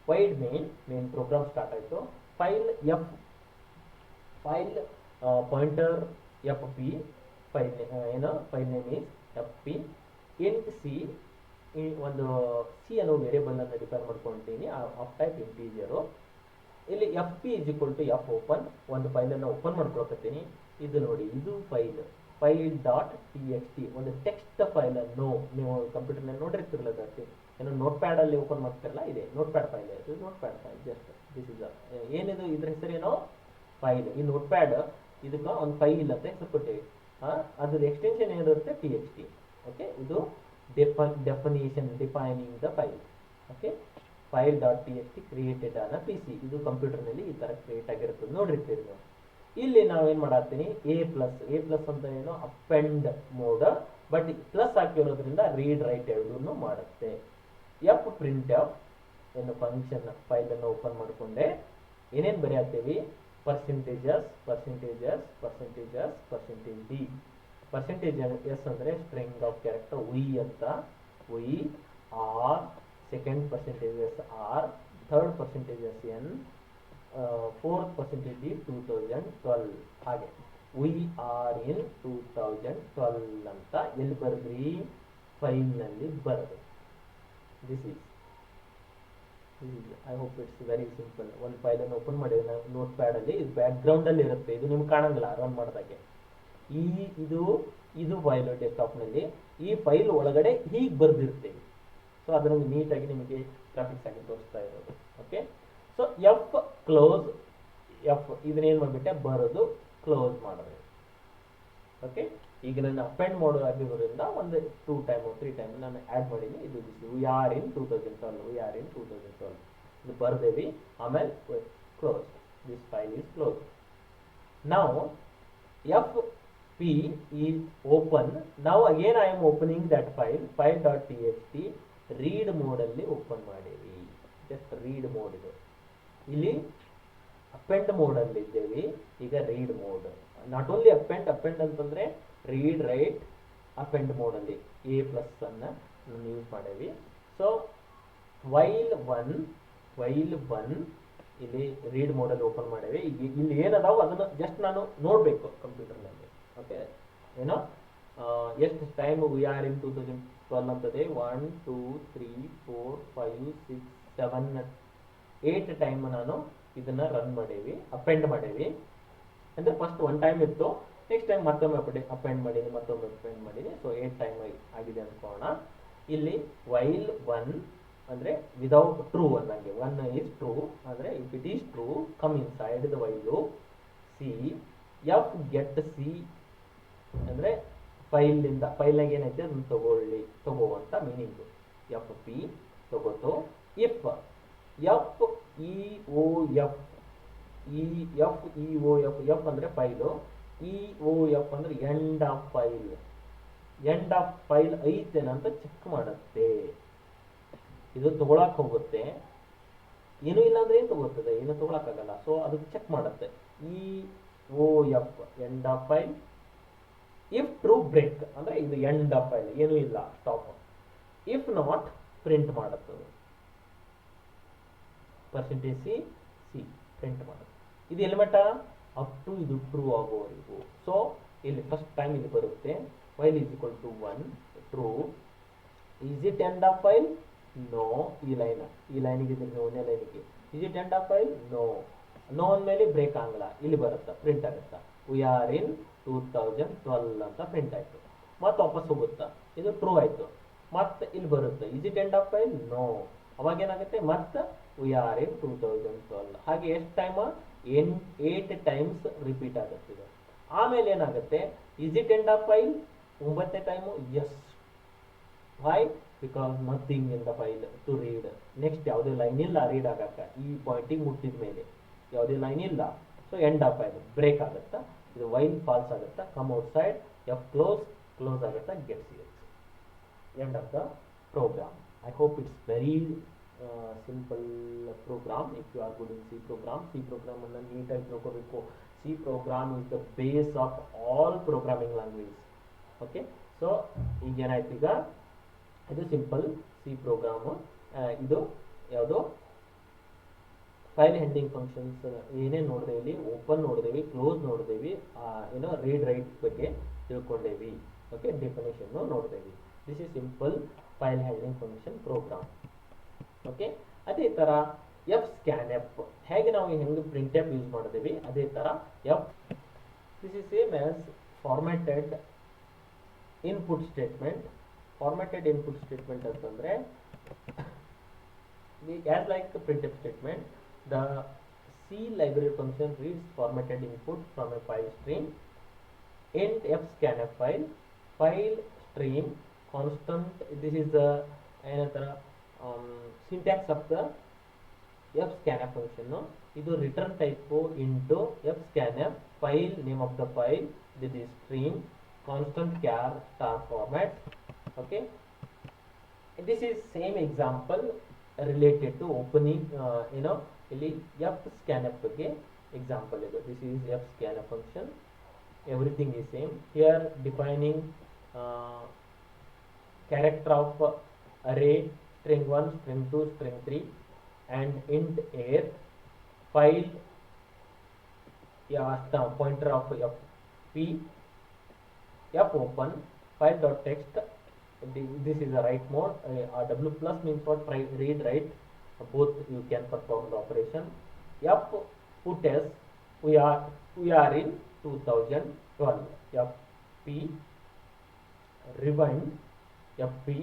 ವೈಡ್ ಮೇನ್ ಪ್ರೋಗ್ರಾಮ್ ಸ್ಟಾರ್ಟ್ ಆಯಿತು. File F file pointer F P file ಏನು file name is F P int C. ಒಂದು ಸಿ ಅನ್ನೋ ವೇರಿಯೇಬಲ್ ಅನ್ನು ಡಿಫೈನ್ ಮಾಡ್ಕೊಂಡಿದ್ದೀನಿ ಆಫ್ ಟೈಪ್ ಇಂಟೀಜರು. ಇಲ್ಲಿ F P is equal to F open, ಒಂದು ಫೈಲನ್ನು open ಮಾಡ್ಕೊಳ್ತೀನಿ. ಇದು ನೋಡಿ, ಇದು file dot T X T, ಒಂದು ಟೆಕ್ಸ್ಟ್ ಫೈಲನ್ನು ನೀವು ಕಂಪ್ಯೂಟರ್ನಲ್ಲಿ ನೋಡಿರ್ತಿರಲ್ಲ ಜಾಸ್ತಿ, ಏನೋ ನೋಟ್ ಪ್ಯಾಡಲ್ಲಿ ಓಪನ್ ಮಾಡ್ತಿರಲ್ಲ, ಇದೆ ನೋಟ್ ಪ್ಯಾಡ್ ಫೈಲ್. ಇದು note pad file just this is ಏನಿದು, ಇದ್ರ ಹೆಸರೇನೋ ಫೈಲ್. ಈ ನೋಟ್ ಪ್ಯಾಡ್ ಇದಕ್ಕೆ ಒಂದು ಫೈಲ್ ಅಂತ ಹೆಸರು ಕೊಟ್ಟಿವಿ. ಅದ್ರ ಎಕ್ಸ್ಟೆನ್ಷನ್ ಏನಿರುತ್ತೆ ಟಿ ಎಕ್ಸ್ ಟಿ. ಓಕೆ, ಇದು definition defining the file. Okay, file dot T X T created on P C. ಇದು ಕಂಪ್ಯೂಟರ್ನಲ್ಲಿ ಈ ಥರ ಕ್ರಿಯೇಟ್ ಆಗಿರ್ತದೆ, ನೋಡಿರ್ತೀರಿ ನೀವು. ಇಲ್ಲಿ ನಾವೇನು ಮಾಡತ್ತೀನಿ, ಎ ಪ್ಲಸ್ ಅಂತ ಏನು ಅಪೆಂಡ್ ಮೋಡ್, ಬಟ್ ಪ್ಲಸ್ ಹಾಕಿರೋದ್ರಿಂದ ರೀಡ್ ರೈಟ್ ಎರಡೂ ಮಾಡುತ್ತೆ. ಎಫ್ ಪ್ರಿಂಟ್ ಎಫ್ ಏನು ಫಂಕ್ಷನ್ ಫೈಲನ್ನು ಓಪನ್ ಮಾಡಿಕೊಂಡೆ ಏನೇನು ಬರೆಯತ್ತೀವಿ, ಪರ್ಸೆಂಟೇಜಸ್ ಡಿ. ಪರ್ಸೆಂಟೇಜ್ ಎಸ್ ಅಂದರೆ ಸ್ಟ್ರಿಂಗ್ ಆಫ್ ಕ್ಯಾರೆಕ್ಟರ್ ವಿ ಅಂತ, V R, second percentage S R, third percentage S N, fourth percentage D 2012. ಹಾಗೆ ವಿ ಆರ್ ಇನ್ 2012 ಅಂತ ಎಲ್ಲಿ ಬರೆದ್ರಿ, ಫೈಲ್ನಲ್ಲಿ ಬರೆದು. This is I hope it's very simple. ಒಂದು ಫೈಲನ್ನು open ಮಾಡಿ ನೋಟ್ ಪ್ಯಾಡಲ್ಲಿ, ಇದು ಬ್ಯಾಕ್ಗ್ರೌಂಡಲ್ಲಿ ಇರುತ್ತೆ, ಇದು ನಿಮ್ಗೆ ಕಾಣಂಗಿಲ್ಲ ರನ್ ಮಾಡಿದಾಗೆ. ಇದು ಫೈಲ್ ಡೆಸ್ಕ್ಟಾಪ್ನಲ್ಲಿ, ಈ ಫೈಲ್ ಒಳಗಡೆ ಹೀಗೆ ಬರೆದಿರ್ತೇವೆ. ಸೊ ಅದನ್ನು ನೀಟಾಗಿ ನಿಮಗೆ ಗ್ರಾಫಿಕ್ಸ್ ಆಗಿ ತೋರಿಸ್ತಾ ಇರೋದು. Okay, so F close, F ಇದನ್ನೇನು ಮಾಡಿಬಿಟ್ಟೆ ಬರೋದು ಕ್ಲೋಸ್ ಮಾಡಿದೆ. ಓಕೆ, ಈಗ ನಾನು ಅಪೆಂಡ್ ಮಾಡೋ ಆಗಿರೋದ್ರಿಂದ ಒಂದು 2 ಟೈಮ್ 3 ಟೈಮ್ ನಾನು ಆ್ಯಡ್ ಮಾಡೀನಿ. ಇದು ವಿ ಆರ್ ಇನ್ 2012 ಇದು ಬರ್ದೇವಿ. ಆಮೇಲೆ close, this file is close. ನಾವು ಎಫ್ ಪಿ ಈಸ್ ಓಪನ್. ನಾವು again I am opening that file dot T X T read ಮೋಡಲ್ಲಿ ಓಪನ್ ಮಾಡೀವಿ. ಜಸ್ಟ್ ರೀಡ್ ಮೋಡ್ ಇದು. ಇಲ್ಲಿ ಅಪೆಂಡ್ ಮೋಡಲ್ಲಿ ಇದ್ದೇವೆ, ಈಗ read mode. Not only append ಅಂತಂದರೆ ರೀಡ್ ರೈಟ್ ಅಪೆಂಡ್ ಮೋಡಲ್ಲಿ ಎ ಪ್ಲಸ್ ಅನ್ನು ಯೂಸ್ ಮಾಡೇವಿ. ಸೊ ವೈಲ್ ಒನ್ ಇಲ್ಲಿ ರೀಡ್ ಮೋಡಲ್ಲಿ ಓಪನ್ ಮಾಡೇವಿ. ಈಗ ಇಲ್ಲಿ ಏನದಾವು ಅದನ್ನು ಜಸ್ಟ್ ನಾನು ನೋಡಬೇಕು ಕಂಪ್ಯೂಟರ್ನಲ್ಲಿ. ಓಕೆ, ಏನೋ ಎಷ್ಟು time we are in 2012 ಅಂತದೆ, 1 2 3 4 5 6 7 8 time ನಾನು ಇದನ್ನ ರನ್ ಮಾಡೇವಿ, ಅಪೆಂಡ್ ಮಾಡೇವಿ. ಅಂದರೆ ಫಸ್ಟ್ 1 ಟೈಮ್ ಇತ್ತು, ನೆಕ್ಸ್ಟ್ ಟೈಮ್ ಮತ್ತೊಮ್ಮೆ ಅಪೆಂಡ್ ಮಾಡೀನಿ, ಮತ್ತೊಮ್ಮೆ ಅಪೆಂಡ್ ಮಾಡೀನಿ. ಸೊ 8 ಟೈಮ್ ಆಗಿದೆ ಅನ್ಕೋಣ. ಇಲ್ಲಿ ವೈಲ್ ಒನ್ ಅಂದರೆ ವಿದೌಟ್ ಟ್ರೂ ಅನ್ನಂಗೆ, 1 ಈಸ್ ಟ್ರೂ ಅಂದರೆ if it is true come inside the while. C F get C ಅಂದರೆ ಫೈಲ್ನಾಗ ಏನೈತೆ ಅದನ್ನು ತಗೋ ಅಂತ ಮೀನಿಂಗು. ಎಫ್ ಪಿ ತಗೋತು. If F E O F F ಅಂದರೆ ಫೈಲು, ಇ ಒ ಎಫ್ ಅಂದರೆ ಎಂಡ್ ಆಫ್ ಫೈಲ್ ಐತೇನ ಅಂತ ಚೆಕ್ ಮಾಡುತ್ತೆ. ಇದು ತಗೊಳಕ್ ಹೋಗುತ್ತೆ, ಏನೂ ಇಲ್ಲ ಅಂದ್ರೆ ಏನು ತಗೋತದೆ, ಏನು ತಗೊಳಕ್ಕಾಗಲ್ಲ. ಸೊ ಅದಕ್ಕೆ ಚೆಕ್ ಮಾಡುತ್ತೆ. E O F end of file. If true break ಅಂದರೆ ಇದು ಎಂಡ್ ಆಫ್ ಫೈಲ್, ಏನೂ ಇಲ್ಲ, ಸ್ಟಾಪ್. ಇಫ್ ನಾಟ್ ಪ್ರಿಂಟ್ ಮಾಡುತ್ತದೆ, ಪರ್ಸೆಂಟೇಜ್ ಸಿ ಪ್ರಿಂಟ್ ಮಾಡುತ್ತೆ. ಇದು ಎಲಿಮೆಂಟ ಅಪ್ ಟು ಇದು ಟ್ರೂ ಆಗೋವರೆಗೂ. ಸೊ ಇಲ್ಲಿ ಫಸ್ಟ್ ಟೈಮ್ ಇಲ್ಲಿ ಬರುತ್ತೆ, while is equal to 1 true. Is it end of file? No. ಈ ಲೈನಿಗೆ ಒಂದೇ ಲೈನಿಗೆ is it end of file? No ಅಂದಮೇಲೆ ಬ್ರೇಕ್ ಆಗಲ್ಲ, ಇಲ್ಲಿ ಬರುತ್ತೆ, ಪ್ರಿಂಟ್ ಆಗುತ್ತಾ ವಿ ಆರ್ ಇನ್ 2012 ಅಂತ ಪ್ರಿಂಟ್ ಆಯಿತು. ಮತ್ತೆ ವಾಪಸ್ ಹೋಗುತ್ತಾ, ಇದು ಟ್ರೂ ಆಯಿತು. ಮತ್ತೆ ಇಲ್ಲಿ ಬರುತ್ತೆ is it end of file? No. ಅವಾಗ ಏನಾಗುತ್ತೆ, ಮತ್ತೆ ವಿ ಆರ್ ಇನ್ 2012. ಹಾಗೆ ಎಷ್ಟು ಟೈಮ್? 8 ಟೈಮ್ಸ್ ರಿಪೀಟ್ ಆಗುತ್ತೆ ಇದು. ಆಮೇಲೆ ಏನಾಗುತ್ತೆ, is it end of file? 9ನೇ time yes. Why? Because nothing in the file to read. Next ಯಾವುದೇ ಲೈನ್ ಇಲ್ಲ ರೀಡ್ ಆಗಕ್ಕ, ಈ ಪಾಯಿಂಟಿಗೆ ಮುಟ್ಟಿದ ಮೇಲೆ ಯಾವುದೇ ಲೈನ್ ಇಲ್ಲ. So end of file break ಆಗುತ್ತಾ, ಇದು ವೈಲ್ ಫಾಲ್ಸ್ ಆಗುತ್ತಾ, come outside, F close ಆಗುತ್ತಾ, get C H. End of the program. I hope it's very simple program. If you are good in C program ಅನ್ನು ನೀಟಾಗಿ ತಿಳ್ಕೋಬೇಕು. C C program is the base of all programming languages. Okay, so ಈಗ ಏನಾಯ್ತು, ಈಗ ಇದು simple C programme. ಇದು ಯಾವುದೋ file handling functions ಏನೇನು ನೋಡಿದೇವಿ, ಓಪನ್ ನೋಡಿದೇವಿ, ಕ್ಲೋಸ್ ನೋಡಿದೇವಿ, ಏನೋ ರೀಡ್ ರೈಟ್ ಬಗ್ಗೆ ತಿಳ್ಕೊಂಡೇವಿ. ಓಕೆ, ಡೆಫಿನೇಷನ್ನು ನೋಡಿದೇವಿ. This is simple file handling function program. Okay, ಅದೇ ಥರ ಎಫ್ ಸ್ಕ್ಯಾನ್ ಎಫ್ ಹೇಗೆ ನಾವು ಹೆಂಗೆ ಪ್ರಿಂಟ್ ಎಫ್ ಯೂಸ್ ಮಾಡಿದೇವಿ ಅದೇ ಥರ F. This is same as formatted input statement. Formatted input statement ಅಂತಂದರೆ as like a printf statement, the C library function reads formatted input from a file stream. Int f scanf file stream constant. This is the another syntax of the f scanf function. No, ಇದು return type into f scanf file name of the file. This is stream constant char star format. Okay, this is same example related to opening, ಇಲ್ಲಿ F scanf ಬಗ್ಗೆ example ಇದು. This is F scanf function. Everything is same here. Defining character of array string 1, string 2, string 3 and int year. File pointer of F P. F open file dot text. This is a write mode. W plus means what? Read write, both you can perform the operation. F put s, we are in 2012. F p rewind, F p.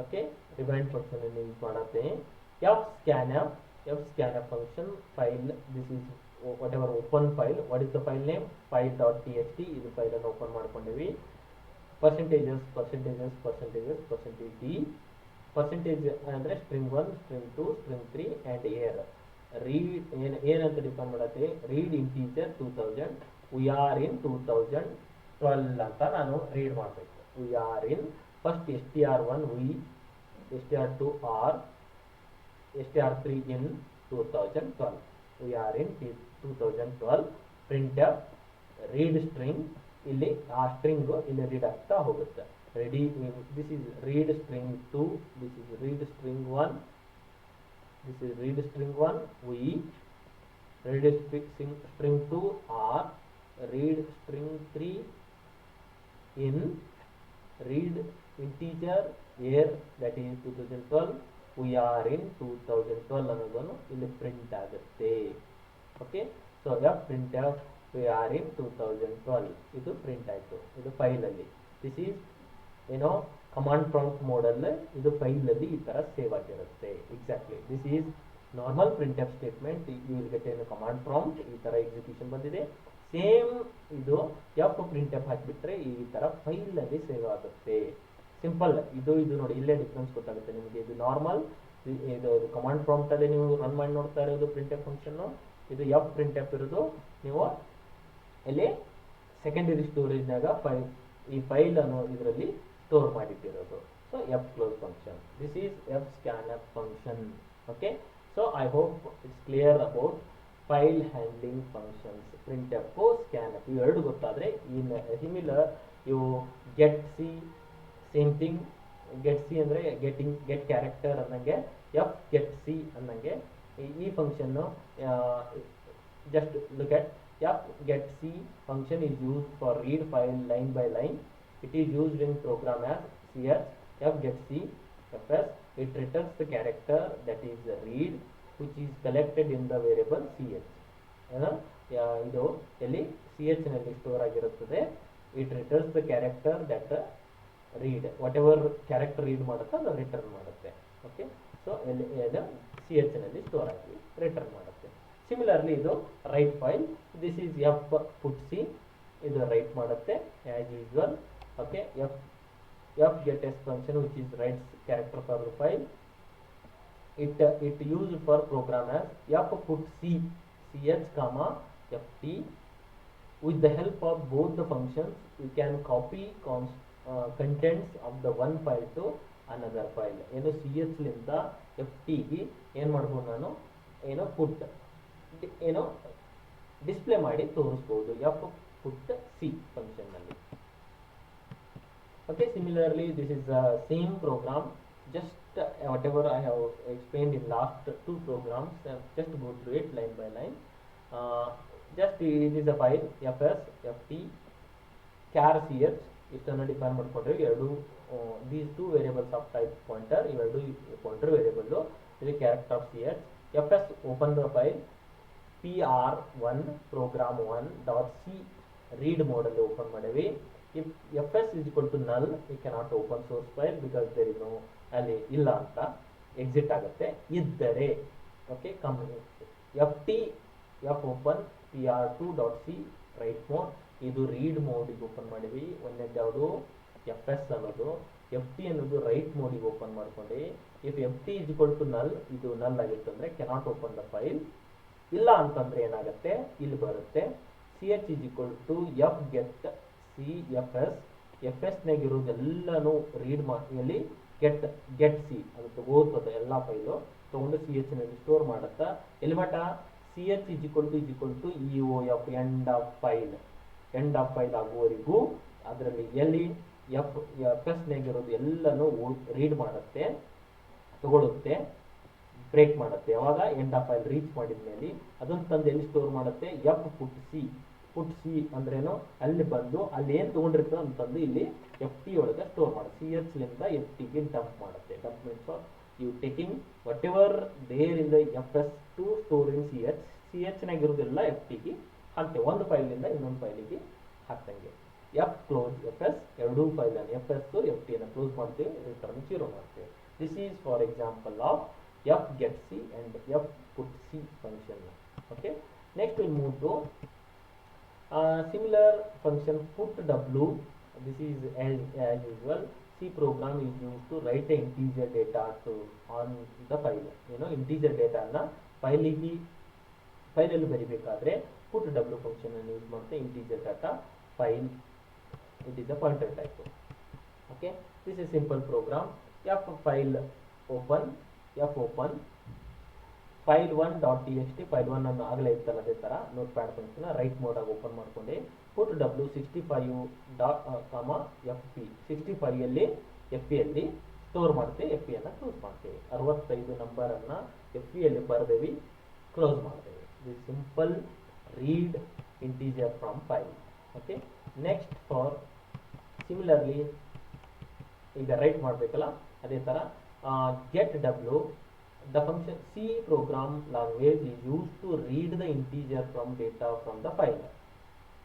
Okay, rewind function in use ಮಾಡते हैं. F scanf function file. This is whatever open file. What is the file name? file.txt. ಇದು file ಅನ್ನು open ಮಾಡ್ಕೊಂಡಿವಿ. percentages d. percentage ಅಂದರೆ string 1, string 2, string 3 and are. Read ಏನಂತ define ಮಾಡತ್ತೆ? Read integer 2000. We are in 2012 ಅಂತ ನಾನು read ಮಾಡಬೇಕು. We are in first str1 we, str2 are, str3 in 2012. We are in 2012. Print F read string. ಇಲ್ಲಿ ಆ string ಇಲ್ಲಿ read ಆಗ್ತಾ ಹೋಗುತ್ತೆ. Ready. This is read string 2, this is read string 1, this is read string 1 we, read string 2 are, read string 3 in, read integer year that is 2012. We are in 2012 ಅನ್ನೋದನ್ನು ಇಲ್ಲಿ print ಆಗುತ್ತೆ. Okay, so F print F we are in 2012 ಇದು print ಆಯಿತು. ಇದು ಫೈಲಲ್ಲಿ. This is command prompt ಮೋಡಲ್ಲಿ ಇದು ಫೈಲಲ್ಲಿ ಈ ಥರ ಸೇವ್ ಆಗಿರುತ್ತೆ. Exactly this is normal print F statement. You will get ಏನು ಕಮಾಂಡ್ ಪ್ರಾಂಪ್ಟ್ ಈ ಥರ ಎಕ್ಸಿಕ್ಯೂಷನ್ ಬಂದಿದೆ. ಸೇಮ್ ಇದು ಎಫ್ ಪ್ರಿಂಟ್ ಎಫ್ ಹಾಕಿಬಿಟ್ರೆ ಈ ಥರ ಫೈಲಲ್ಲಿ ಸೇವ್ ಆಗುತ್ತೆ. ಸಿಂಪಲ್. ಇದು ನೋಡಿ, ಇಲ್ಲೇ ಡಿಫ್ರೆನ್ಸ್ ಗೊತ್ತಾಗುತ್ತೆ ನಿಮಗೆ. ಇದು ನಾರ್ಮಲ್, ಇದು ಕಮಾಂಡ್ ಪ್ರಾಂಪ್ಟಲ್ಲಿ ನೀವು ರನ್ ಮಾಡಿ ನೋಡ್ತಾ ಇರೋದು ಪ್ರಿಂಟ್ ಎಫ್ ಫಂಕ್ಷನ್ನು. ಇದು ಎಫ್ ಪ್ರಿಂಟ್ ಎಫ್ ಇರೋದು ನೀವು ಇಲ್ಲಿ ಸೆಕೆಂಡರಿ ಸ್ಟೋರೇಜ್ನಾಗ ಈ ಫೈಲ್ ಅನ್ನು ಇದರಲ್ಲಿ ಸ್ಟೋರ್ ಮಾಡಿಟ್ಟಿರೋದು. So F close function. This is F scan F function. Okay, so I hope it's clear about file handling functions. Print F, scan F ಇವೆರಡು ಗೊತ್ತಾದರೆ ಇನ್ ಸಿಮಿಲರ್ ಇವು get C same thing. Get C ಅಂದರೆ get character ಅನ್ನಂಗೆ, F get C ಅನ್ನಂಗೆ ಈ ಫಂಕ್ಷನ್ನು. Just look at f get c function is used for read file line by line. It is used in program as ch. F get c fs. It returns the character that is read, which is collected in the variable ch. ಇದು ಎಲ್ಲಿ ch ನಲ್ಲಿ store ಆಗಿರುತ್ತದೆ. It returns the character that read. Whatever character read ಮಾಡುತ್ತೆ ಅದು return ಮಾಡುತ್ತೆ. Okay, so ಎಲ್ಲಿ ch ನಲ್ಲಿ store ಆಗಿ ರಿಟರ್ನ್ ಮಾಡುತ್ತೆ. ಸಿಮಿಲರ್ಲಿ ಇದು write file. This is F put C. ಇದು ರೈಟ್ ಮಾಡುತ್ತೆ as usual. Okay, F get S function which is writes character for the file. It used for program as F put C ch comma ft. With the help of both the functions you can copy contents of the one file to another file. ಏನು ch ಲಿಂದ ft ಗೆ ಏನು ಮಾಡ್ಬೋದು ನಾನು, put display ಮಾಡಿ ತೋರಿಸ್ಬೋದು F put C ಫಂಕ್ಷನ್ನಲ್ಲಿ. Okay, similarly, this is the same program, just whatever I have explained in last two programs, just go through it line by line. Just it is a file fs ft char ch ಇಷ್ಟನ್ನು define ಮಾಡ್ಕೊಂಡ್ರೆ ಎರಡು these two variables of type pointer, ಇವೆರಡು pointer variable, ಇದು character of ch. fs open the file pr1 program1.c read mode ಅಲ್ಲಿ open ಮಾಡಿವಿ. If fs is equal to null, we cannot open source file because there is no ಅಲ್ಲಿ ಇಲ್ಲ ಅಂತ exit ಆಗುತ್ತೆ. ಇದ್ದರೆ okay ft f open pr2.c right mode, ಇದು read ಮೋಡಿಗೆ open ಮಾಡಿವಿ. ಒಂದನೇದು ಯಾವುದು fs ಅನ್ನೋದು, ft ಅನ್ನೋದು ರೈಟ್ ಮೋಡಿಗೆ ಓಪನ್ ಮಾಡ್ಕೊಂಡು. If ft is equal to null, ಇದು ನಲ್ ಆಗಿತ್ತು ಅಂದ್ರೆ ಕೆನಾಟ್ ಓಪನ್ ದ ಫೈಲ್. ಇಲ್ಲ ಅಂತಂದ್ರೆ ಏನಾಗುತ್ತೆ, ಇಲ್ಲಿ ಬರುತ್ತೆ ch is equal to f get c fs ನಾಗ ಇರೋದೆಲ್ಲನೂ ರೀಡ್ ಮಾಡಿ ಗೆಟ್ ಸಿ ಅದು ತಗೋತದ ಎಲ್ಲ ಫೈಲು ತಗೊಂಡು ಸಿ ಎಚ್ ನಲ್ಲಿ ಸ್ಟೋರ್ ಮಾಡುತ್ತಾ. ಎಲ್ಲಿ ಮಟ ch is equal to eof end of file ಆಗುವವರೆಗೂ ಅದರಲ್ಲಿ ಎಲ್ಲಿ fs ನಾಗ ಇರೋದು ಎಲ್ಲನೂ ರೀಡ್ ಮಾಡುತ್ತೆ, ತಗೊಳುತ್ತೆ, ಬ್ರೇಕ್ ಮಾಡುತ್ತೆ. ಯಾವಾಗ ಎಂಡ್ ಆಫ್ ಫೈಲ್ ರೀಚ್ ಮಾಡಿದ್ಮೇಲೆ ಅದನ್ನು ತಂದು ಎಲ್ಲಿ ಸ್ಟೋರ್ ಮಾಡುತ್ತೆ, ಎಫ್ ಪುಟ್ ಸಿ ಅಂದ್ರೇನು, ಅಲ್ಲಿ ಬಂದು ಅಲ್ಲಿ ಏನು ತಗೊಂಡಿರ್ತದೆ ಅಂತಂದು ಇಲ್ಲಿ ಎಫ್ ಟಿ ಒಳಗೆ ಸ್ಟೋರ್ ಮಾಡುತ್ತೆ. ಸಿ ಎಚ್ ಲಿಂದ ಎಫ್ ಟಿಗೆ ಡಂಪ್ ಮಾಡುತ್ತೆ. Dump means you taking whatever there in the F S to store in C H ನಾಗಿರೋದೆಲ್ಲ ಎಫ್ ಟಿಗೆ ಹಾಕ್ತೇವೆ. ಒಂದು ಫೈಲಿಂದ ಇನ್ನೊಂದು ಫೈಲಿಗೆ ಹಾಕ್ತಂಗೆ. ಎಫ್ ಕ್ಲೋಸ್ ಎಫ್ ಎಸ್, ಎರಡೂ file F S F T ಅನ್ನು ಕ್ಲೋಸ್ ಮಾಡ್ತೇವೆ, ರಿಟರ್ನ್ 0 ಮಾಡ್ತೇವೆ. This is for example of F get C and F put C function. Okay, next will move to similar function put w. This is as usual C program is used to write the integer data to on the file. Integer data ಅನ್ನ ಫೈಲಲ್ಲಿ ಬರಿಬೇಕಾದ್ರೆ put w function ಅನ್ನು use ಮಾಡುತ್ತೆ. integer data file, it is a pointer type. Okay, this is simple program. f file open file1.txt file1 ಅನ್ನು ಆಗಲೇ ಇತ್ತಲ್ಲ ಅದೇ ತರ note pad function right mode ಆಗಿ open ಮಾಡ್ಕೊಂಡೆ. put w 65 fp 65 ಅಲ್ಲಿ fp ಅಲ್ಲಿ ಸ್ಟೋರ್ ಮಾಡ್ತೇವೆ, fp ಅನ್ನ ಕ್ಲೋಸ್ ಮಾಡ್ತೇವೆ. 65 ನಂಬರ್ ಅನ್ನ fp ಅಲ್ಲಿ ಬರೆದೇವಿ, ಕ್ಲೋಸ್ ಮಾಡ್ತೇವೆ. This simple read integer from file. Okay, next for similarly ಈಗ ರೈಟ್ ಮಾಡಬೇಕಲ್ಲ ಅದೇ ತರ get w. The function C program language is used to read the integer from data from the file.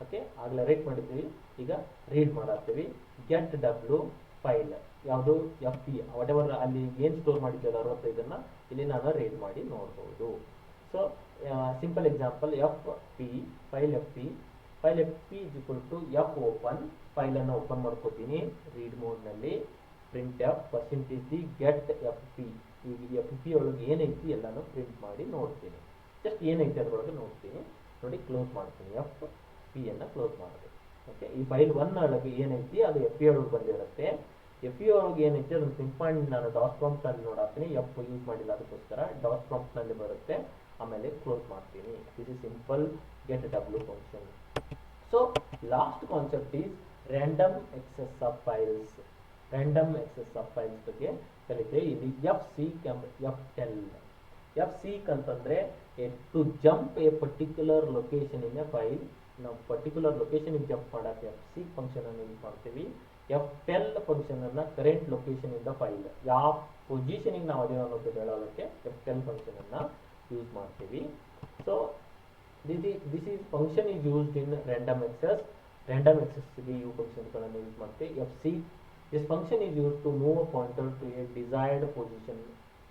Okay, ಆಗಲೇ right ಮಾಡಿದ್ದೀವಿ, ಈಗ read ಮಾಡತ್ತೀವಿ. get w file ಯಾವುದು F P what ever ಅಲ್ಲಿ ಏನು ಸ್ಟೋರ್ ಮಾಡಿದ್ದೇವೆ 65 ಇಲ್ಲಿ ನಾನು ರೀಡ್ ಮಾಡಿ ನೋಡ್ಬೋದು. So simple example F P file F P is equal to F open ಫೈಲನ್ನು ಓಪನ್ ಮಾಡ್ಕೋತೀನಿ ರೀಡ್ ಮೋಡ್ನಲ್ಲಿ. Print F percentage get F P. ಈಗ ಎಫ್ ಪಿ ಒಳಗೆ ಏನೈತಿ ಎಲ್ಲಾನು ಪ್ರಿಂಟ್ ಮಾಡಿ ನೋಡ್ತೀನಿ. ಜಸ್ಟ್ ಏನೈತಿ ಅದ್ರೊಳಗೆ ನೋಡ್ತೀನಿ, ನೋಡಿ ಕ್ಲೋಸ್ ಮಾಡ್ತೀನಿ. ಎಫ್ ಪಿ ಅನ್ನು ಕ್ಲೋಸ್ ಮಾಡಿದೆ. ಓಕೆ, ಈ ಫೈಲ್ 1 ಒಳಗೆ ಏನೈತಿ ಅದು ಎಫ್ ಪಿ ಒಳಗೆ ಬಂದಿರುತ್ತೆ. ಎಫ್ ಪಿ ಒಳಗೆ ಏನೈತಿ ಅದನ್ನು ಪ್ರಿಂಟ್ ಮಾಡಿ ನಾನು ಡಾಟ್ ಪ್ರಾಂಪ್ಟ್ ನಲ್ಲಿ ನೋಡಾತೀನಿ. ಎಫ್ ಯೂಸ್ ಮಾಡಿಲ್ಲ ಅದಕ್ಕೋಸ್ಕರ ಡಾಟ್ ಪ್ರಾಂಪ್ಟ್ ನಲ್ಲಿ ಬರುತ್ತೆ, ಆಮೇಲೆ ಕ್ಲೋಸ್ ಮಾಡ್ತೀನಿ. This is simple get W function. So last concept is random access of files. Random access of files ಬಗ್ಗೆ ಕಲಿತೆ. ಇಲ್ಲಿ F seek F tell. F seek ಅಂತಂದ್ರೆ to jump a particular location in a file. ನಾವು particular location jump ಮಾಡಕ್ಕೆ F seek function ಅನ್ನು use ಮಾಡ್ತೀವಿ. F tell function ಅನ್ನ current location in the file, ಯಾವ ಪೊಸಿಷನಿಗೆ ನಾವು ಅದೇ ಅನ್ನೋದು ಹೇಳೋದಕ್ಕೆ ಎಫ್ ಟೆಲ್ ಫಂಕ್ಷನ್ ಅನ್ನ ಯೂಸ್ ಮಾಡ್ತೀವಿ. So this is function is used in random access. Random ಎಕ್ಸೆಸ್ಗೆ ಇವು ಫಂಕ್ಷನ್ಗಳನ್ನು ಯೂಸ್ ಮಾಡ್ತೀವಿ. F seek, this function is used to move a pointer to a desired position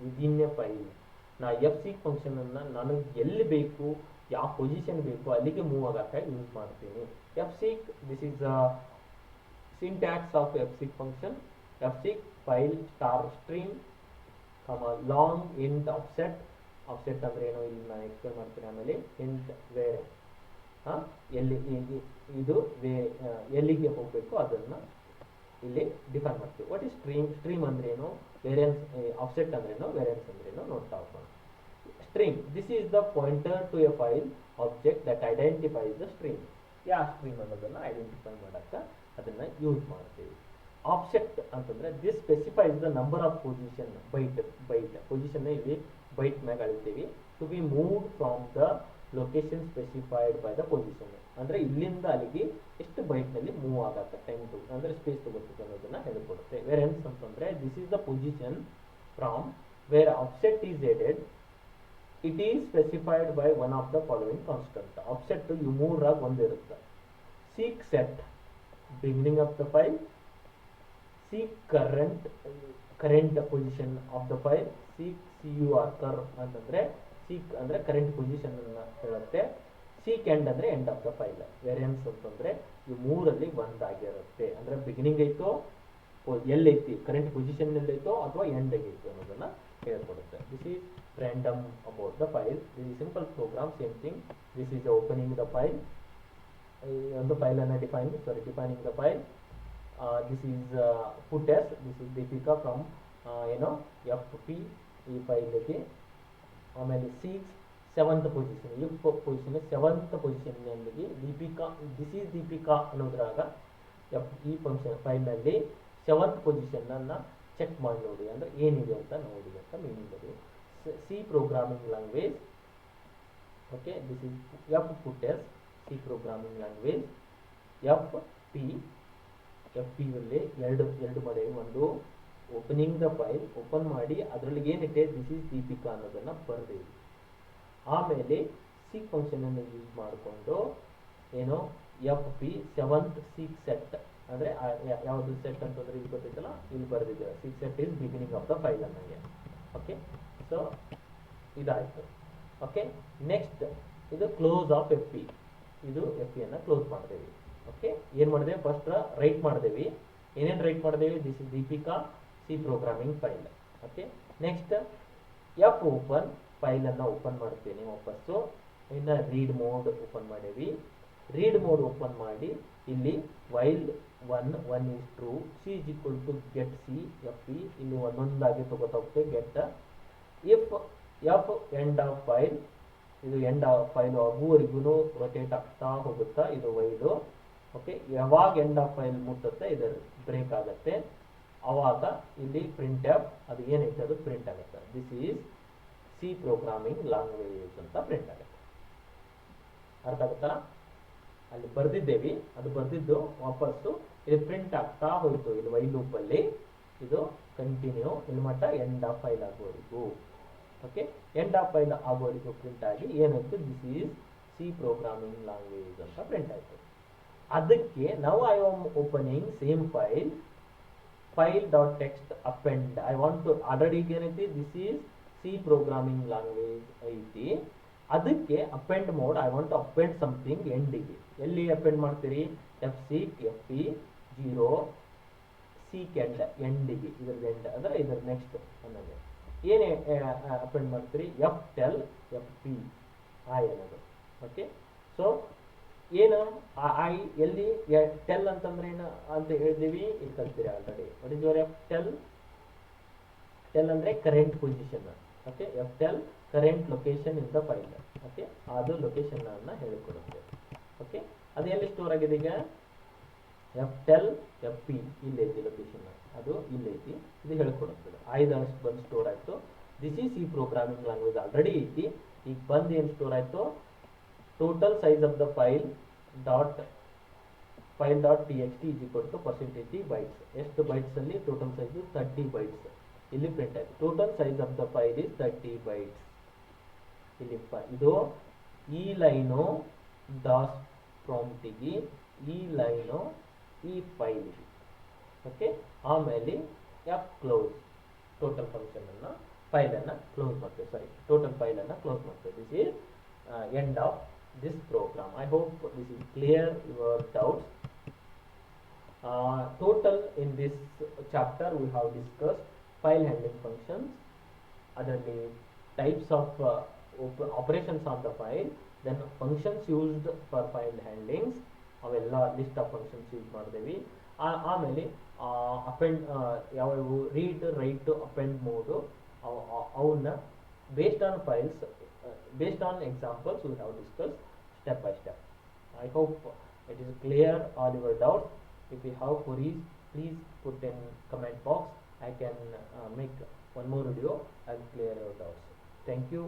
within a file. ನಾ fseek function ಅನ್ನು ನನಗೆ ಎಲ್ಲಿ ಬೇಕು ಯಾವ ಪೊಸಿಷನ್ ಬೇಕು ಅಲ್ಲಿಗೆ ಮೂವ್ ಆಗಕ್ಕೆ ಯೂಸ್ ಮಾಡ್ತೀನಿ. fseek, this is the syntax of fseek function. fseek file star stream long int offset. Offset ಅಂದ್ರೆ ಏನೋ ಇಲ್ಲಿ ನಾನು ಎಕ್ಸ್ಪ್ಲೇನ್ ಮಾಡ್ತೀನಿ ಆಮೇಲೆ. ಇಂಟ್ ವೇರ್ ಎಲ್ಲಿ ಇದು ಎಲ್ಲಿಗೆ ಹೋಗಬೇಕು ಅದನ್ನ ಇಲ್ಲಿ ಡಿಫೈನ್ ಮಾಡ್ತೀವಿ. ವಾಟ್ ಇಸ್ ಸ್ಟ್ರೀಮ್ ಅಂದ್ರೇನು, ವೇರಿಯನ್ಸ್ ಆಫ್ಸೆಟ್ ಅಂದ್ರೇನು, ವೇರಿಯನ್ಸ್ ಅಂದ್ರೇನು ನೋಡ್ತಾ ಹೋಗೋಣ. Stream, this is the pointer to a file object that identifies the stream. ಯಾವ ಸ್ಟ್ರೀಮ್ ಅನ್ನೋದನ್ನು ಐಡೆಂಟಿಫೈ ಮಾಡೋಕ್ಕೆ ಅದನ್ನು ಯೂಸ್ ಮಾಡ್ತೀವಿ. ಆಫ್ಸೆಟ್ ಅಂತಂದರೆ this specifies the number of position byte position ಇಲ್ಲಿ ಬೈಟ್ ಮ್ಯಾಗ ಅಳಿತೀವಿ to be moved from the location specified by the position. ಅಂದರೆ ಇಲ್ಲಿಂದ ಅಲ್ಲಿಗೆ ಎಷ್ಟು ಬೈಟ್ನಲ್ಲಿ ಮೂವ್ ಆಗತ್ತೆ ಟೈಮ್ ಟು ಅಂದರೆ ಸ್ಪೇಸ್ ತಗೋಬೇಕು ಅನ್ನೋದನ್ನು ಹೇಳಿಕೊಡುತ್ತೆ. ವೇರೆನ್ಸ್ ಅಂತಂದರೆ this is the position from where offset is added it is specified by one of the following constant. Offset ಇವು ಮೂರಾಗ ಒಂದಿರುತ್ತೆ. Seek set beginning of the file, seek current position of the file, seek cur ಅಂತಂದ್ರೆ seek ಅಂದ್ರೆ current position ಅನ್ನ ಹೇಳುತ್ತೆ, seek end ಅಂದ್ರೆ end of the file. Variance ಅಂತಂದ್ರೆ ಈ ಮೂರಲ್ಲಿ ಒಂದಾಗಿರುತ್ತೆ. ಅಂದ್ರೆ ಬಿಗಿನಿಂಗ್ ಐತೋ ಎಲ್ಲೈತಿ ಕರೆಂಟ್ ಪೊಸಿಷನ್ ಎಲ್ಲೈತೋ ಅಥವಾ ಎಂಡ್ ಆಗೈತೋ ಅನ್ನೋದನ್ನ ಹೇಳ್ಕೊಡುತ್ತೆ. This is random about the file. This is simple program, same thing. This is opening the file, ಒಂದು ಫೈಲ್ ಅನ್ನ defining the file. This is footers, this is Deepika from FP ಈ ಫೈಲ್ಗೆ. ಆಮೇಲೆ 7th position, ಈ position 7th ಪೊಸಿಷನ್ನಲ್ಲಿ Deepika, this is Deepika ಅನ್ನೋದ್ರಾಗ ಈ ಫೈಲ್ನಲ್ಲಿ 7th ಪೊಸಿಷನನ್ನು check ಮಾಡಿ ನೋಡಿ, ಅಂದರೆ ಏನಿದೆ ಅಂತ ನೋಡಿ ಅಂತ ಮೀನಿಂಗ್ ಅದು. C programming language. Okay, this is F footers, C programming language. F ಪಿಯಲ್ಲಿ ಎರಡು ಮಾಡೇವಿ. ಒಂದು ಓಪನಿಂಗ್ ದ ಫೈಲ್, ಓಪನ್ ಮಾಡಿ ಅದರಲ್ಲಿ ಏನಿದೆ ದಿಸ್ ಈಸ್ ದೀಪಿಕಾ ಅನ್ನೋದನ್ನು ಬರೆದೇವಿ. ಆಮೇಲೆ ಸೀಕ್ ಫಂಕ್ಷನನ್ನು ಯೂಸ್ ಮಾಡಿಕೊಂಡು F P 7th seek set, ಅಂದರೆ ಯಾವುದು ಸೆಟ್ ಅಂತಂದ್ರೆ ಇಲ್ಲಿ ಗೊತ್ತೈತಲ್ಲ, ಇಲ್ಲಿ ಬರೆದಿದ್ದೇವೆ. Seek set is beginning of the file ಅನ್ನಂಗೆ. ಓಕೆ, ಸೊ ಇದಾಯಿತು. ಓಕೆ, ನೆಕ್ಸ್ಟ್ ಇದು ಕ್ಲೋಸ್ ಆಫ್ ಎಫ್ ಪಿ. ಇದು ಎಫ್ ಪಿ ಅನ್ನು ಕ್ಲೋಸ್ ಮಾಡ್ತೇವೆ. ಓಕೆ, ಏನು ಮಾಡಿದೆವು, ಫಸ್ಟ್ ರೈಟ್ ಮಾಡಿದೆವಿ. ಏನೇನು ರೈಟ್ ಮಾಡಿದೆವಿ, this is Deepika C programming file. Okay, next F open, ಫೈಲನ್ನು ಓಪನ್ ಮಾಡ್ತೀನಿ ವಾಪಸ್ಸು. ಇನ್ನು ರೀಡ್ ಮೋಡ್ ಓಪನ್ ಮಾಡೇವಿ. ರೀಡ್ ಮೋಡ್ ಓಪನ್ ಮಾಡಿ ಇಲ್ಲಿ while 1 is true, C is equal to get C F P, ಇಲ್ಲಿ ಒಂದೊಂದಾಗಿ ತಗೋತಾ ಹೋಗ್ತೇವೆ. Get if F end of file, ಇದು ಎಂಡ್ ಆಫ್ ಫೈಲ್ ಆಗುವವರೆಗೂ ರೊಟೇಟ್ ಆಗ್ತಾ ಹೋಗುತ್ತಾ ಇದು ವೈಲು. ಓಕೆ, ಯಾವಾಗ ಎಂಡ್ ಆಫ್ ಫೈಲ್ ಮುಟ್ಟುತ್ತೆ ಇದು ಬ್ರೇಕ್ ಆಗುತ್ತೆ, ಅವಾಗ ಇಲ್ಲಿ ಪ್ರಿಂಟ್ ಎಫ್ ಅದು ಏನೈತೆ ಅದು ಪ್ರಿಂಟ್ ಆಗುತ್ತೆ. This is C programming language ಅಂತ ಪ್ರಿಂಟ್ ಆಗುತ್ತೆ. ಅರ್ಥ ಆಗುತ್ತಲ್ಲ, ಅಲ್ಲಿ ಬರ್ದಿದ್ದೇವೆ, ಅದು ಬರ್ದಿದ್ದು ವಾಪಸ್ಸು ಇದು ಪ್ರಿಂಟ್ ಆಗ್ತಾ ಹೋಯಿತು. ಇದು ವೈಲ್ ಲೂಪಲ್ಲಿ ಇದು ಕಂಟಿನ್ಯೂ ಇಲ್ಲಿ ಮಟ್ಟ ಎಂಡ್ ಆಫ್ ಫೈಲ್ ಆಗುವವರೆಗೂ. ಓಕೆ, ಎಂಡ್ ಆಫ್ ಫೈಲ್ ಆಗುವವರೆಗೂ ಪ್ರಿಂಟ್ ಆಗಿ ಏನಾಯ್ತು, this is C programming language ಅಂತ ಪ್ರಿಂಟ್ ಆಯಿತು. ಅದಕ್ಕೆ ನಾವು I am opening same file dot text append. I want to already ಏನೈತಿ, this is C programming language ಐತಿ. ಅದಕ್ಕೆ append mode, I want to append something ಎಂಡಿಗೆ. ಎಲ್ಲಿ ಅಪೆಂಡ್ ಮಾಡ್ತೀರಿ, F seek F P 0 seek ಎಂಡಿಗೆ, ಇದ್ರದ್ದು ಎಂಡ್ ಅಂದರೆ ಇದ್ರ ನೆಕ್ಸ್ಟ್ ಅನ್ನೋದು ಏನೇ ಅಪೆಂಡ್ ಮಾಡ್ತೀರಿ, F tell F P I ಅನ್ನೋದು. ಓಕೆ, ಸೊ ಏನು ಐ ಎಲ್ಲಿ ಟೆಲ್ ಅಂತಂದ್ರೆ ಏನು ಅಂತ ಹೇಳಿದೀವಿ, ಇಲ್ಲಿ ಕಲ್ತೀರಿ already. What is your F tell ಅಂದರೆ current position. Okay, F tell current location in the file. Okay, ಅದು ಲೊಕೇಶನ್ ಅನ್ನ ಹೇಳಿಕೊಡುತ್ತೆ. ಓಕೆ, ಅದು ಎಲ್ಲಿ ಸ್ಟೋರ್ ಆಗಿದೆ ಈಗ, ಎಫ್ ಟೆಲ್ ಎಫ್ ಪಿ ಇಲ್ಲೈತಿ ಲೊಕೇಶನ್, ಅದು ಇಲ್ಲೈತಿ, ಇದು ಹೇಳಿಕೊಡುತ್ತದೆ. ಐದಷ್ಟು ಬಂದು ಸ್ಟೋರ್ ಆಯಿತು. This is C programming language already ಐತಿ. ಈಗ ಬಂದು ಏನು ಸ್ಟೋರ್ ಆಯಿತು, total size of the file dot txt is equal to % bytes. ಎಷ್ಟು ಬೈಟ್ಸ್ ಅಲ್ಲಿ ಟೋಟಲ್ ಸೈಜು 30 bytes ಇಲ್ಲಿ ಪ್ರಿಂಟ್ ಆಯಿತು. Total size of the file is 30 bytes. ಇಲ್ಲಿ ಇದು ಈ ಲೈನು ಡಾಸ್ ಪ್ರಾಂಪ್ಟಿಗೆ, ಈ ಲೈನು ಈ ಫೈಲಿಗೆ. ಓಕೆ, ಆಮೇಲೆ ಎಫ್ ಕ್ಲೋಸ್ ಟೋಟಲ್ ಫಂಕ್ಷನನ್ನು ಫೈಲನ್ನು ಕ್ಲೋಸ್ ಮಾಡ್ತೇವೆ. ಟೋಟಲ್ ಫೈಲನ್ನು ಕ್ಲೋಸ್ ಮಾಡ್ತೇವೆ. This is end of this program. I hope this is clear your doubts. Total in this chapter we have discussed file handling functions, adderly types of operations on the file, then functions used for file handlings, ಅವೆಲ್ಲ list of functions use ಮಾಡಿದೇವಿ. ಆಮೇಲೆ append ಯಾವ್ಯಾವು read write append mode ಅವನ್ನ based on files, based on examples we have discussed. step by step. I hope it is clear all your doubts. If you have queries, please put in comment box. I can make one more video. I'll clear your doubts. Thank you.